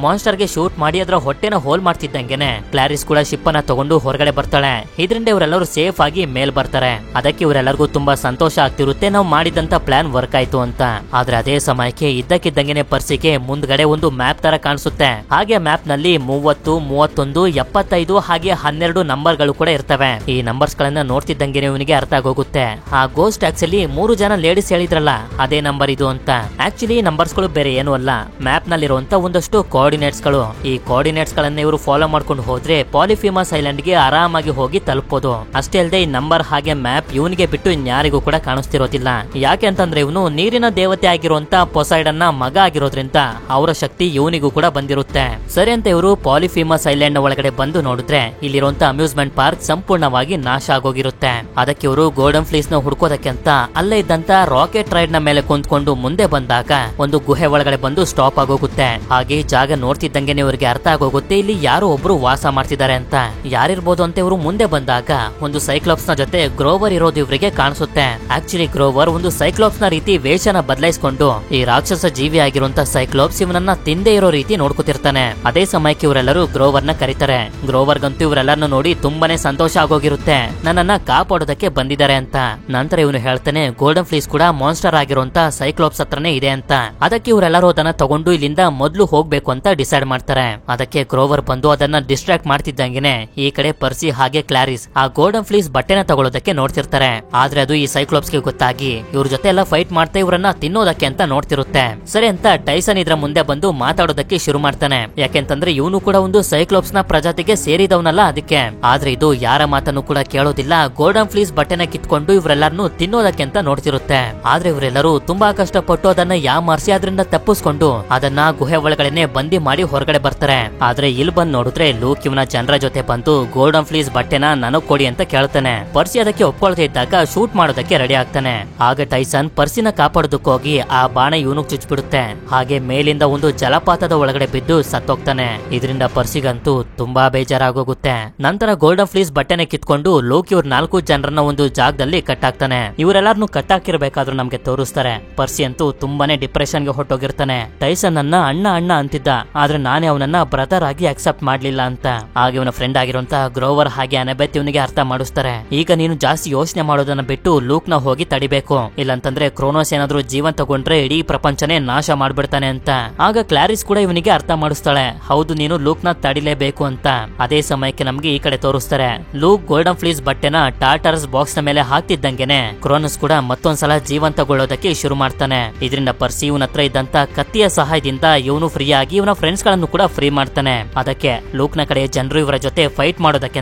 ಮಾನ್ಸ್ಟರ್ ಗೆ ಶೂಟ್ ಮಾಡಿ ಅದರ ಹೊಟ್ಟೆನ ಹೋಲ್ ಮಾಡ್ತಿದ್ದಂಗೆನೆ ಕ್ಲಾರಿಸ್ ಕೂಡ ಶಿಪ್ ಅನ್ನ ತಗೊಂಡು ಹೊರಗಡೆ ಬರ್ತಾಳೆ. ಇದರಿಂದ ಇವರೆಲ್ಲರೂ ಸೇಫ್ ಆಗಿ ಮೇಲ್ ಬರ್ತಾರೆ. ಅದಕ್ಕೆ ಇವರೆಲ್ಲರಿಗೂ ತುಂಬಾ ಸಂತೋಷ ಆಗ್ತಿರುತ್ತೆ, ನಾವು ಮಾಡಿದಂತ ಪ್ಲಾನ್ ವರ್ಕ್ ಆಯ್ತು ಅಂತ. ಆದ್ರೆ ಅದೇ ಸಮಯಕ್ಕೆ ಇದ್ದಕ್ಕಿದ್ದಂಗೆನೆ ಪರ್ಸಿಗೆ ಮುಂದ್ಗಡೆ ಒಂದು ಮ್ಯಾಪ್ ತರ ಕಾಣಿಸುತ್ತೆ. ಹಾಗೆ ಮ್ಯಾಪ್ ನಲ್ಲಿ 30, 31, 75 ಹಾಗೆ 12 ನಂಬರ್ ಗಳು ಕೂಡ ಇರ್ತವೆ. ಈ ನಂಬರ್ಸ್ ಗಳನ್ನ ನೋಡ್ತಿದ್ದಂಗೆ ಇವನಿಗೆ ಅರ್ಥ ಆಗೋಗುತ್ತೆ, ಆ ಗೋಸ್ಟ್ ಆಕ್ಚುಲಿ 3 ಜನ ಲೇಡೀಸ್ ಹೇಳಿದ್ರಲ್ಲ ಅದೇ ನಂಬರ್ ಇದು ಅಂತ. ಆಕ್ಚುಲಿ ನಂಬರ್ಸ್ ಗಳು ಬೇರೆ ಏನು ಅಲ್ಲ, ಮ್ಯಾಪ್ ನಲ್ಲಿರುವಂತ ಒಂದಷ್ಟು ಕೋಆರ್ಡಿನೇಟ್ಸ್ ಗಳು. ಈ ಕೋಆರ್ಡಿನೇಟ್ಸ್ ಗಳನ್ನ ಇವರು ಫಾಲೋ ಮಾಡ್ಕೊಂಡು ಹೋದ್ರೆ ಪಾಲಿಫಿಮಸ್ ಐಲ್ಯಾಂಡ್ ಗೆ ಆರಾಮಾಗಿ ಹೋಗಿ ತಲುಪಬಹುದು. ಅಷ್ಟೇ ಅಲ್ಲದೆ ಈ ನಂಬರ್ ಹಾಗೆ ಮ್ಯಾಪ್ ಇವನಿಗೆ ಬಿಟ್ಟು ಇನ್ಯಾರಿಗೂ ಕೂಡ ಕಾಣಿಸ್ತಿರೋದಿಲ್ಲ. ಯಾಕೆ ಅಂತಂದ್ರೆ ಇವನು ನೀರಿನ ದೇವತೆ ಆಗಿರುವಂತ ಪೊಸೈಡನ್ ನ ಮಗ ಆಗಿರೋದ್ರಿಂದ ಅವರ ಶಕ್ತಿ ಇವನಿಗೂ ಕೂಡ ಬಂದಿರುತ್ತೆ. ಸರಿ ಅಂತ ಇವರು ಪಾಲಿಫಿಮಸ್ ಐಲ್ಯಾಂಡ್ ನ ಒಳಗಡೆ ಬಂದು ನೋಡಿದ್ರೆ ಇಲ್ಲಿರುವಂತ ಅಮ್ಯೂಸ್ಮೆಂಟ್ ಪಾರ್ಕ್ ಸಂಪೂರ್ಣವಾಗಿ ನಾಶ ಆಗೋಗಿರುತ್ತೆ. ಅದಕ್ಕೆ ಇವರು ಗೋಲ್ಡನ್ ಫ್ಲೀಸ್ ನ ಹುಡ್ಕೋದಕ್ಕೆ ಅಂತ ಅಲ್ಲೇ ಇದ್ದಂತ ರಾಕೆಟ್ ರೈಡ್ ನ ಮೇಲೆ ಕುಂತ್ಕೊಂಡು ಮುಂದೆ ಬಂದಾಗ ಒಂದು ಗುಹೆ ಒಳಗಡೆ ಬಂದು ಸ್ಟಾಪ್ ಆಗೋಗುತ್ತೆ. ಹಾಗೆ ಜಾಗ ನೋಡ್ತಿದ್ದಂಗೆ ಇವರಿಗೆ ಅರ್ಥ ಆಗೋಗುತ್ತೆ ಇಲ್ಲಿ ಯಾರೋ ಒಬ್ರು ವಾಸ ಮಾಡ್ತಿದ್ದಾರೆ ಅಂತ. ಯಾರಿರ್ಬೋದು ಅಂತ ಇವರು ಮುಂದೆ ಬಂದಾಗ ಒಂದು ಸೈಕ್ಲೋಪ್ಸ್ ನ ಜೊತೆ ಗ್ರೋವರ್ ಇರೋದು ಇವರಿಗೆ ಕಾಣಿಸುತ್ತೆ. ಆಕ್ಚುಲಿ ಗ್ರೋವರ್ ಒಂದು ಸೈಕ್ಲೋಪ್ಸ್ ನ ರೀತಿ ವೇಷನ ಬದಲಾಯಿಸಿಕೊಂಡು ಈ ರಾಕ್ಷಸ ಜೀವಿ ಆಗಿರುವಂತ ಸೈಕ್ಲೋಪ್ಸ್ ಇವನನ್ನ ತಿಂದೇ ಇರೋ ರೀತಿ ನೋಡ್ಕೊತಿರ್ತಾನೆ. ಅದೇ ಸಮಯಕ್ಕೆ ಇವರೆಲ್ಲರೂ ಗ್ರೋವರ್ ನ ಕರೀತಾರೆ. ಗ್ರೋವರ್ ಗಂತೂ ಇವರೆಲ್ಲರನ್ನ ನೋಡಿ ತುಂಬಾನೇ ಸಂತೋಷ ಆಗೋಗಿರುತ್ತೆ, ನನ್ನನ್ನ ಕಾಪಾಡೋದಕ್ಕೆ ಬಂದಿದ್ದಾರೆ ಅಂತ. ನಂತರ ಇವನು ಹೇಳ್ತಾನೆ ಗೋಲ್ಡನ್ ಫ್ಲೀಸ್ ಕೂಡ ಮಾನ್ಸ್ಟರ್ ಆಗಿರುವಂತ ಸೈಕ್ಲೋಪ್ಸ್ ಹತ್ರನೇ ಇದೆ ಅಂತ. ಅದಕ್ಕೆ ಇವರೆಲ್ಲರೂ ಅದನ್ನ ತಗೊಂಡು ಇಲ್ಲಿಂದ ಮೊದಲು ಹೋಗ್ಬೇಕು ಅಂತ ಡಿಸೈಡ್ ಮಾಡ್ತಾರೆ. ಅದಕ್ಕೆ ಗ್ರೋವರ್ ಬಂದು ಅದನ್ನ ಡಿಸ್ಟ್ರಾಕ್ಟ್ ಮಾಡ್ತಿದ್ದಂಗೆನೆ ಈ ಕಡೆ ಪರ್ಸಿ ಹಾಗೆ ಕ್ಲಾರಿಸ್ ಆ ಗೋಲ್ಡನ್ ಫ್ಲೀಸ್ ಬಟ್ಟೆನ ತಗೊಳ್ಳೋದಕ್ಕೆ ನೋಡ್ತಿರ್ತಾರೆ. ಆದ್ರೆ ಅದು ಈ ಸೈಕ್ಲೋಪ್ಸ್ ಗೆ ಗೊತ್ತಾಗಿ ಇವ್ರ ಜೊತೆ ಎಲ್ಲ ಫೈಟ್ ಮಾಡ್ತಾ ಇವರನ್ನ ತಿನ್ನೋದಕ್ಕೆ ಅಂತ ನೋಡ್ತಿರುತ್ತೆ. ಸರಿ ಅಂತ ಟೈಸನ್ ಇದ್ರ ಮುಂದೆ ಬಂದು ಮಾತಾಡೋದಕ್ಕೆ ಶುರು ಮಾಡ್ತಾನೆ. ಯಾಕೆಂತಂದ್ರೆ ಇವನು ಕೂಡ ಒಂದು ಸೈಕ್ಲೋಪ್ಸ್ ನ ಪ್ರಜಾತಿಗೆ ಸೇರಿದವನಲ್ಲ ಅದಕ್ಕೆ. ಆದ್ರೆ ಇದು ಯಾರ ಮಾತನ್ನು ಕೂಡ ಕೇಳೋದಿಲ್ಲ, ಗೋಲ್ಡನ್ ಫ್ಲೀಸ್ ಬಟ್ಟೆನ ಕಿತ್ಕೊಂಡು ಇವರೆಲ್ಲರನ್ನು ತಿನ್ನೋದಕ್ಕೆ ಅಂತ ನೋಡ್ತಿರುತ್ತೆ. ಆದ್ರೆ ಇವರೆಲ್ಲರೂ ತುಂಬಾ ಕಷ್ಟಪಟ್ಟು ಅದನ್ನ ಯಾಮಾರಿಸಿ ಅದರಿಂದ ತಪ್ಪಿಸ್ಕೊಂಡು ಅದನ್ನ ಗುಹೆ ಒಳಗಡೆನೆ ಬಂದಿ ಮಾಡಿ ಹೊರಗಡೆ ಬರ್ತಾರೆ. ಆದ್ರೆ ಇಲ್ಲಿ ಬಂದ್ ನೋಡಿದ್ರೆ ಲೂಕ್ ಇವನ ಜನರ ಜೊತೆ ಬಂದು ಗೋಲ್ಡನ್ ಫ್ಲೀಸ್ ಬಟ್ಟೆನ ನನಗ್ ಕೊಡಿ ಅಂತ ಕೇಳ್ತಾನೆ. ಪರ್ಸಿ ಅದಕ್ಕೆ ಒಪ್ಕೊಳ್ತಾ ಇದ್ದಾಗ ಶೂಟ್ ಮಾಡೋದಕ್ಕೆ ರೆಡಿ ಆಗ್ತಾನೆ. ಆಗ ಟೈಸನ್ ಪರ್ಸಿನ ಕಾಪಾಡೋದಕ್ಕೋಗಿ ಆ ಬಾಣ ಇವನಿಗೆ ಚುಚ್ಚಿಬಿಡುತ್ತೆ. ಹಾಗೆ ಮೇಲಿಂದ ಒಂದು ಜಲಪಾತದ ಒಳಗಡೆ ಬಿದ್ದು ಸತ್ತೋಗ್ತಾನೆ. ಇದರಿಂದ ಪರ್ಸಿಗಂತೂ ತುಂಬಾ ಬೇಜಾರಾಗೋಗುತ್ತೆ. ನಂತರ ಗೋಲ್ಡನ್ ಗೋಲ್ಡನ್ ಫ್ಲೀಸ್ ಬಟ್ಟೆನೆ ಕಿತ್ಕೊಂಡು ಲೋಕ್ ಇವ್ರ 4 ಜನರನ್ನ ಒಂದು ಜಾಗದಲ್ಲಿ ಕಟ್ಟಾಕ್ತಾನೆ. ಇವರೆಲ್ಲಾರನು ಕಟ್ಟಾಕಿರ್ಬೇಕಾದ್ರೂ ನಮ್ಗೆ ತೋರಿಸ್ತಾರೆ ಪರ್ಸಿ ಅಂತೂ ತುಂಬಾನೇ ಡಿಪ್ರೆಷನ್ಗೆ ಹೊಟ್ಟೋಗಿರ್ತಾನೆ. ಟೈಸನ್ ಅನ್ನ ಅಣ್ಣ ಅಣ್ಣ ಅಂತಿದ್ದ, ಆದ್ರೆ ನಾನೇ ಅವನನ್ನ ಬ್ರದರ್ ಆಗಿ ಅಕ್ಸೆಪ್ಟ್ ಮಾಡ್ಲಿಲ್ಲ ಅಂತ. ಹಾಗೆ ಇವನ ಫ್ರೆಂಡ್ ಆಗಿರುವಂತ ಗ್ರೋವರ್ ಹಾಗೆ ಅನೆಬೆತ್ ಇವನಿಗೆ ಅರ್ಥ ಮಾಡಿಸ್ತಾರೆ, ಈಗ ನೀನು ಜಾಸ್ತಿ ಯೋಚನೆ ಮಾಡೋದನ್ನ ಬಿಟ್ಟು ಲೂಕ್ ನ ಹೋಗಿ ತಡಿಬೇಕು, ಇಲ್ಲಂತಂದ್ರೆ ಕ್ರೋನೋಸ್ ಏನಾದ್ರೂ ಜೀವನ್ ತಗೊಂಡ್ರೆ ಇಡೀ ಪ್ರಪಂಚನೇ ನಾಶ ಮಾಡ್ಬಿಡ್ತಾನೆ ಅಂತ. ಆಗ ಕ್ಲಾರಿಸ್ ಕೂಡ ಇವನಿಗೆ ಅರ್ಥ ಮಾಡಿಸ್ತಾಳೆ, ಹೌದು ನೀನು ಲೂಕ್ ನ ತಡಿಲೇಬೇಕು ಅಂತ. ಅದೇ ಸಮಯಕ್ಕೆ ನಮ್ಗೆ ಈ ಕಡೆ ತೋರಿಸ್ತಾರೆ, ಲೂಕ್ ಗೋಲ್ಡನ್ ಫ್ಲೀಸ್ ಬಟ್ಟೆನ ಟಾಟರ್ಸ್ ಬಾಕ್ಸ್ ನ ಮೇಲೆ ಹಾಕ್ತಿದ್ದಂಗೆನೆ ಕ್ರೋನಸ್ ಕೂಡ ಮತ್ತೊಂದ್ಸಲ ಜೀವಂತಗೊಳ್ಳೋದಕ್ಕೆ ಶುರು ಮಾಡ್ತಾನೆ. ಇದರಿಂದ ಪರ್ಸಿ ಇವನ ಹತ್ರ ಇದ್ದಂತ ಕತ್ತಿಯ ಸಹಾಯದಿಂದ ಇವನು ಫ್ರೀ ಆಗಿ ಇವನ ಫ್ರೆಂಡ್ಸ್ ಗಳನ್ನು ಕೂಡ ಫ್ರೀ ಮಾಡ್ತಾನೆ. ಅದಕ್ಕೆ ಲೂಕ್ ನ ಕಡೆ ಜನರು ಇವರ ಜೊತೆ ಫೈಟ್ ಮಾಡೋದಕ್ಕೆ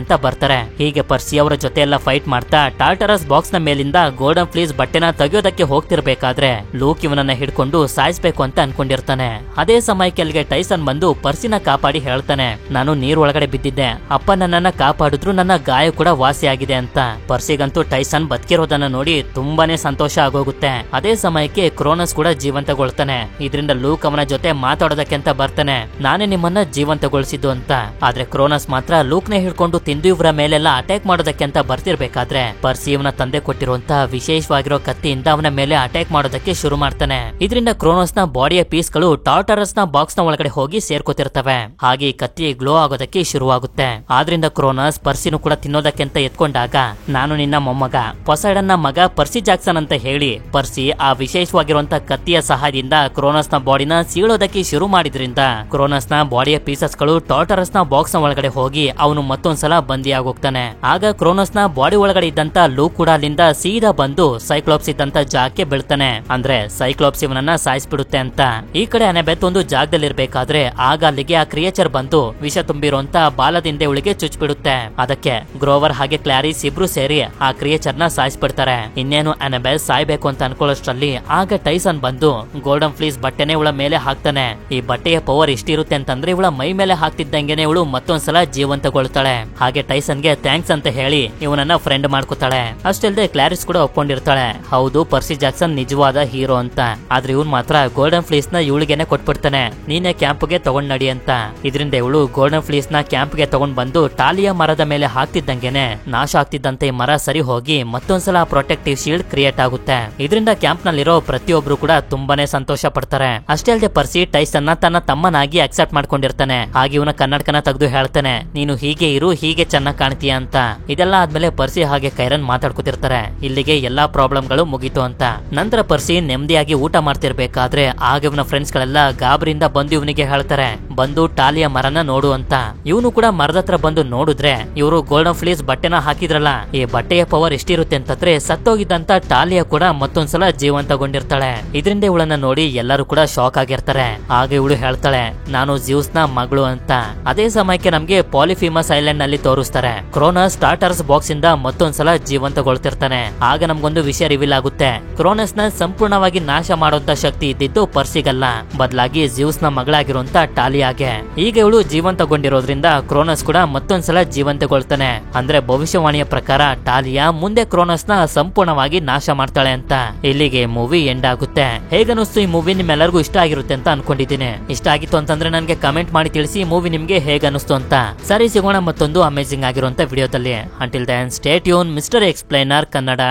ಅಂತ ಬರ್ತಾರೆ. ಹೀಗೆ ಪರ್ಸಿ ಅವರ ಜೊತೆ ಎಲ್ಲ ಫೈಟ್ ಮಾಡ್ತಾ ಟಾಟರಸ್ ಬಾಕ್ಸ್ ನ ಮೇಲಿಂದ ಗೋಲ್ಡನ್ ಫ್ಲೀಸ್ ಬಟ್ಟೆನ ತೆಗೆಯೋದಕ್ಕೆ ಹೋಗ್ತಿರ್ಬೇಕಾದ್ರೆ ಲೂಕ್ ಇವನನ್ನ ಹಿಡ್ಕೊಂಡು ಸಾಯಿಸ್ಬೇಕು ಅಂತ ಅನ್ಕೊಂಡಿರ್ತಾನೆ. ಅದೇ ಸಮಯಕ್ಕೆ ಅಲ್ಲಿಗೆ ಟೈಸನ್ ಬಂದು ಪರ್ಸಿನ ಕಾಪಾಡಿ ಹೇಳ್ತಾನೆ, ನಾನು ನೀರ್ ಒಳಗಡೆ ಬಿದ್ದಿದ್ದೆ, ಅಪ್ಪ ನನ್ನನ್ನ ಕಾಪಾಡಿದ್ರು, ನನ್ನ ಗಾಯ ಕೂಡ ವಾಸಿ ಆಗಿದೆ ಅಂತ. ಪರ್ಸಿಗಂತೂ ಟೈಸನ್ ಬದುಕಿರೋದನ್ನ ನೋಡಿ ತುಂಬಾನೇ ಸಂತೋಷ ಆಗೋಗುತ್ತೆ. ಅದೇ ಸಮಯಕ್ಕೆ ಕ್ರೋನಸ್ ಕೂಡ ಜೀವಂತಗೊಳ್ತಾನೆ. ಇದರಿಂದ ಲೂಕ್ ಅವನ ಜೊತೆ ಮಾತಾಡೋದಕ್ಕೆ ಅಂತ ಬರ್ತಾನೆ, ನಾನೇ ನಿಮ್ಮನ್ನ ಜೀವಂತಗೊಳಿಸಿದ್ದು ಅಂತ. ಆದ್ರೆ ಕ್ರೋನಸ್ ಮಾತ್ರ ಲೂಕ್ ನ ಹಿಡ್ಕೊಂಡು ತಿಂದು ಇವರ ಮೇಲೆಲ್ಲ ಅಟ್ಯಾಕ್ ಮಾಡೋದಕ್ಕೆ ಅಂತ ಬರ್ತಿರ್ಬೇಕಾದ್ರೆ ಪರ್ಸಿ ಇವನ ತಂದೆ ಕೊಟ್ಟಿರುವಂತ ವಿಶೇಷವಾಗಿರೋ ಕತ್ತಿಯಿಂದ ಅವನ ಮೇಲೆ ಅಟ್ಯಾಕ್ ಮಾಡೋದಕ್ಕೆ ಶುರು ಮಾಡ್ತಾನೆ. ಇದರಿಂದ ಕ್ರೋನಸ್ ನ ಬಾಡಿಯ ಪೀಸ್ ಗಳು ಟಾಟರಸ್ ನ ಬಾಕ್ಸ್ ನ ಒಳಗಡೆ ಹೋಗಿ ಸೇರ್ಕೋತಿರ್ತವೆ. ಹಾಗೆ ಈ ಕತ್ತಿ ಗ್ಲೋ ಆಗೋದಕ್ಕೆ ಶುರುವಾಗುತ್ತೆ. ಆದ್ರಿಂದ ಕ್ರೋನಸ್ ಪರ್ಸಿನೂ ಕೂಡ ತಿನ್ನೋದಕ್ಕೆ ಅಂತ ಎತ್ಕೊಂಡಾಗ, ನಾನು ನಿನ್ನ ಮೊಮ್ಮಗ ಪೊಸೈಡನ್ ನ ಮಗ ಪರ್ಸಿ ಜಾಕ್ಸನ್ ಅಂತ ಹೇಳಿ ಪರ್ಸಿ ಆ ವಿಶೇಷವಾಗಿರುವಂತ ಕತ್ತಿಯ ಸಹಾಯದಿಂದ ಕ್ರೋನಸ್ ನ ಬಾಡಿನ ಸೀಳೋದಕ್ಕೆ ಶುರು ಮಾಡಿದ್ರಿಂದ ಕ್ರೋನಸ್ ನ ಬಾಡಿಯ ಪೀಸಸ್ ಗಳು ಟಾಟರಸ್ ನ ಬಾಕ್ಸ್ ನ ಒಳಗಡೆ ಹೋಗಿ ಅವನು ಮತ್ತೊಂದ್ಸಲ ಬಂದಿಯಾಗೋಗ್ತಾನೆ. ಆಗ ಕ್ರೋನಸ್ ನ ಬಾಡಿ ಒಳಗಡೆ ಇದ್ದಂತ ಲೂಕ್ ಕೂಡ ಅಲ್ಲಿಂದ ಸೀದಾ ಬಂದು ಸೈಕ್ಲೋಪ್ಸ್ ಇದ್ದಂತ ಜಾಗಕ್ಕೆ ಬೀಳ್ತಾನೆ. ಅಂದ್ರೆ ಸೈಕ್ಲೋಪ್ಸ್ ಇವನನ್ನ ಸಾಯಿಸ್ಬಿಡುತ್ತೆ ಅಂತ. ಈ ಕಡೆ ಅನೆಬೆತ್ ಒಂದು ಜಾಗದಲ್ಲಿ ಇರ್ಬೇಕಾದ್ರೆ ಆಗ ಅಲ್ಲಿಗೆ ಆ ಕ್ರಿಯೇಚರ್ ಬಂದು ವಿಷ ತುಂಬಿರುವಂತ ಬಾಲದಿಂದ ಇವಳಿಗೆ ಚುಚ್ಬಿಡುತ್ತೆ. ಅದಕ್ಕೆ ಗ್ರೋವರ್ ಹಾಗೆ ಕ್ಲಾರಿಸ್ ಇಬ್ರು ಸೇರಿ ಆ ಕ್ರಿಯೇಚರ್ ನ ಸಾಯಿಸ್ಬಿಡ್ತಾರೆ. ಇನ್ನೇನು ಅನೆಬೆತ್ ಸಾಯ್ಬೇಕು ಅಂತ ಅನ್ಕೊಳ್ಳೋಷ್ಟ್ರಲ್ಲಿ ಆಗ ಟೈಸನ್ ಬಂದು ಗೋಲ್ಡನ್ ಫ್ಲೀಸ್ ಬಟ್ಟೆನೆ ಇವಳ ಮೇಲೆ ಹಾಕ್ತಾನೆ. ಈ ಬಟ್ಟೆಯ ಪವರ್ ಎಷ್ಟಿರುತ್ತೆ ಅಂತಂದ್ರೆ ಇವಳ ಮೈ ಮೇಲೆ ಹಾಕ್ತಿದ್ದಂಗೆನೆ ಇವಳು ಮತ್ತೊಂದ್ಸಲ ಜೀವಂತಗೊಳ್ತಾಳೆ. ಹಾಗೆ ಟೈಸನ್ಗೆ ಥ್ಯಾಂಕ್ಸ್ ಅಂತ ಹೇಳಿ ಇವನನ್ನ ಫ್ರೆಂಡ್ ಮಾಡ್ಕೋತಾಳೆ. ಅಷ್ಟಲ್ದೆ ಕ್ಲಾರಿಸ್ ಕೂಡ ಒಪ್ಕೊಂಡಿರ್ತಾಳೆ, ಹೌದು ಪರ್ಸಿ ಜಾಕ್ಸನ್ ನಿಜವಾದ ಹೀರೋ ಅಂತ. ಆದ್ರೆ ಇವನ್ ಮಾತ್ರ ಗೋಲ್ಡನ್ ಫ್ಲೀಸ್ ನ ಇವಳಿಗೆನೆ ಕೊಟ್ಬಿಡ್ತಾನೆ, ನೀನೆ ಕ್ಯಾಂಪ್ಗೆ ತಗೊಂಡ್ ನಡಿ ಅಂತ. ಇದರಿಂದ ಇವಳು ಗೋಲ್ಡನ್ ಫ್ಲೀಸ್ ನ ಕ್ಯಾಂಪ್ಗೆ ತಗೊಂಡ್ ಬಂದು ಟಾಲಿಯ ಮರದ ಮೇಲೆ ಹಾಕ್ತಿದ್ದಂಗೆನೆ ನಾಶ ಆಗ್ತಿದ್ದಂತೆ ಈ ಮರ ಸರಿ ಹೋಗಿ ಮತ್ತೊಂದ್ಸಲ ಪ್ರೊಟೆಕ್ಟಿವ್ ಶೀಲ್ಡ್ ಕ್ರಿಯೇಟ್ ಆಗುತ್ತೆ. ಇದರಿಂದ ಕ್ಯಾಂಪ್ ನಲ್ಲಿರೋ ಪ್ರತಿಯೊಬ್ರು ಕೂಡ ತುಂಬಾನೇ ಸಂತೋಷ ಪಡ್ತಾರೆ. ಅಷ್ಟೇ ಅಲ್ಲದೆ ಪರ್ಸಿ ಟೈಸನ್ ತನ್ನ ತಮ್ಮನಾಗಿ ಅಕ್ಸೆಪ್ಟ್ ಮಾಡ್ಕೊಂಡಿರ್ತಾನೆ. ಹಾಗೆ ಇವನ ಕನ್ನಡಕನ ತೆಗೆದು ಹೇಳ್ತಾನೆ, ನೀನು ಹೀಗೆ ಇರು, ಹೀಗೆ ಚೆನ್ನಾಗಿ ಕಾಣ್ತೀಯ ಅಂತ. ಇದೆಲ್ಲ ಆದ್ಮೇಲೆ ಪರ್ಸಿ ಹಾಗೆ ಕೈರನ್ ಮಾತಾಡ್ಕೊತಿರ್ತಾರೆ. ಇಲ್ಲಿಗೆ ಎಲ್ಲಾ ಪ್ರಾಬ್ಲಮ್ ಗಳು ಮುಗೀತು ಅಂತ. ನಂತರ ಪರ್ಸಿ ನೆಮ್ಮದಿಯಾಗಿ ಊಟ ಮಾಡ್ತಿರ್ಬೇಕಾದ್ರೆ ಆಗ ಇವನ ಫ್ರೆಂಡ್ಸ್ ಗಳೆಲ್ಲ ಗಾಬರಿಯಿಂದ ಬಂದು ಇವನಿಗೆ ಹೇಳ್ತಾರೆ, ಬಂದು ಟಾಲಿಯ ಮರನ ನೋಡು ಅಂತ. ಇವನು ಕೂಡ ಮರದ ಹತ್ರ ಬಂದು ನೋಡಿದ್ರೆ ಇವರು ಗೋಲ್ಡನ್ ಫ್ಲೀಸ್ ಬಟ್ಟೆನ ಹಾಕಿದ್ರಲ್ಲ, ಈ ಬಟ್ಟೆಯ ಪವರ್ ಎಷ್ಟಿರುತ್ತೆ ಅಂತಂದ್ರೆ ಸತ್ತೋಗಿದ್ದಂತ ಟಾಲಿಯ ಕೂಡ ಮತ್ತೊಂದ್ಸಲ ಜೀವಂತಗೊಂಡಿರ್ತಾಳೆ. ಇದರಿಂದ ಇವಳನ್ನ ನೋಡಿ ಎಲ್ಲರೂ ಕೂಡ ಶಾಕ್ ಆಗಿರ್ತಾರೆ. ಆಗ ಇವಳು ಹೇಳ್ತಾಳೆ, ನಾನು ಜ್ಯೂಸ್ ನ ಮಗಳು ಅಂತ. ಅದೇ ಸಮಯಕ್ಕೆ ನಮ್ಗೆ ಪಾಲಿಫಿಮಸ್ ಐಲ್ಯಾಂಡ್ ನಲ್ಲಿ ತೋರಿಸ್ತಾರೆ. ಕ್ರೋನಸ್ ಟಾಟರ್ಸ್ ಬಾಕ್ಸ್ ಇಂದ ಮತ್ತೊಂದ್ಸಲ ಜೀವಂತಗೊಳ್ತಿರ್ತಾನೆ. ಆಗ ನಮ್ಗೊಂದು ವಿಷಯ ರಿವೀಲ್ ಆಗುತ್ತೆ, ಕ್ರೋನಸ್ ನ ಸಂಪೂರ್ಣವಾಗಿ ನಾಶ ಮಾಡುವಂತ ಶಕ್ತಿ ಇದ್ದಿದ್ದು ಪರ್ಸಿಗಲ್ಲ, ಬದಲಾಗಿ ಜ್ಯೂಸ್ ನ ಮಗಳಾಗಿರುವಂತ ಟಾಲಿಯಾಗೆ. ಈಗ ಇವಳು ಜೀವಂತಗೊಂಡಿರೋದ್ರಿಂದ ಕ್ರೋನಸ್ ಕೂಡ ಮತ್ತೊಂದ್ಸಲ ಜೀವಂತಗೊಳ್ತಾನೆ. ಅಂದ್ರೆ ಭವಿಷ್ಯವಾಣಿಯ ಪ್ರಕಾರ ಟಾಲಿಯಾ ಮುಂದೆ ಕ್ರೋನಸ್ ನ ಸಂಪೂರ್ಣವಾಗಿ ನಾಶ ಮಾಡ್ತಾಳೆ ಅಂತ. ಇಲ್ಲಿಗೆ ಮೂವಿ ಎಂಡ್ ಆಗುತ್ತೆ. ಹೇಗನ್ನಿಸ್ತು ಈ ಮೂವಿ? ನಿಮ್ಮೆಲ್ಲರಿಗೂ ಇಷ್ಟ ಆಗಿರುತ್ತೆ ಅಂತ ಅನ್ಕೊಂಡಿದ್ದೀನಿ. ಇಷ್ಟ ಆಗಿತ್ತು ಅಂತಂದ್ರೆ ನನಗೆ ಕಮೆಂಟ್ ಮಾಡಿ ತಿಳಿಸಿ ಮೂವಿ ನಿಮ್ಗೆ ಹೇಗನ್ನಿಸ್ತು ಅಂತ. ಸರಿ, ಸಿಗೋಣ ಮತ್ತೊಂದು ಅಮೇಜಿಂಗ್ ಆಗಿರುವಂತ ವಿಡಿಯೋದಲ್ಲಿ. Until then stay tune, mister explainer Kannada.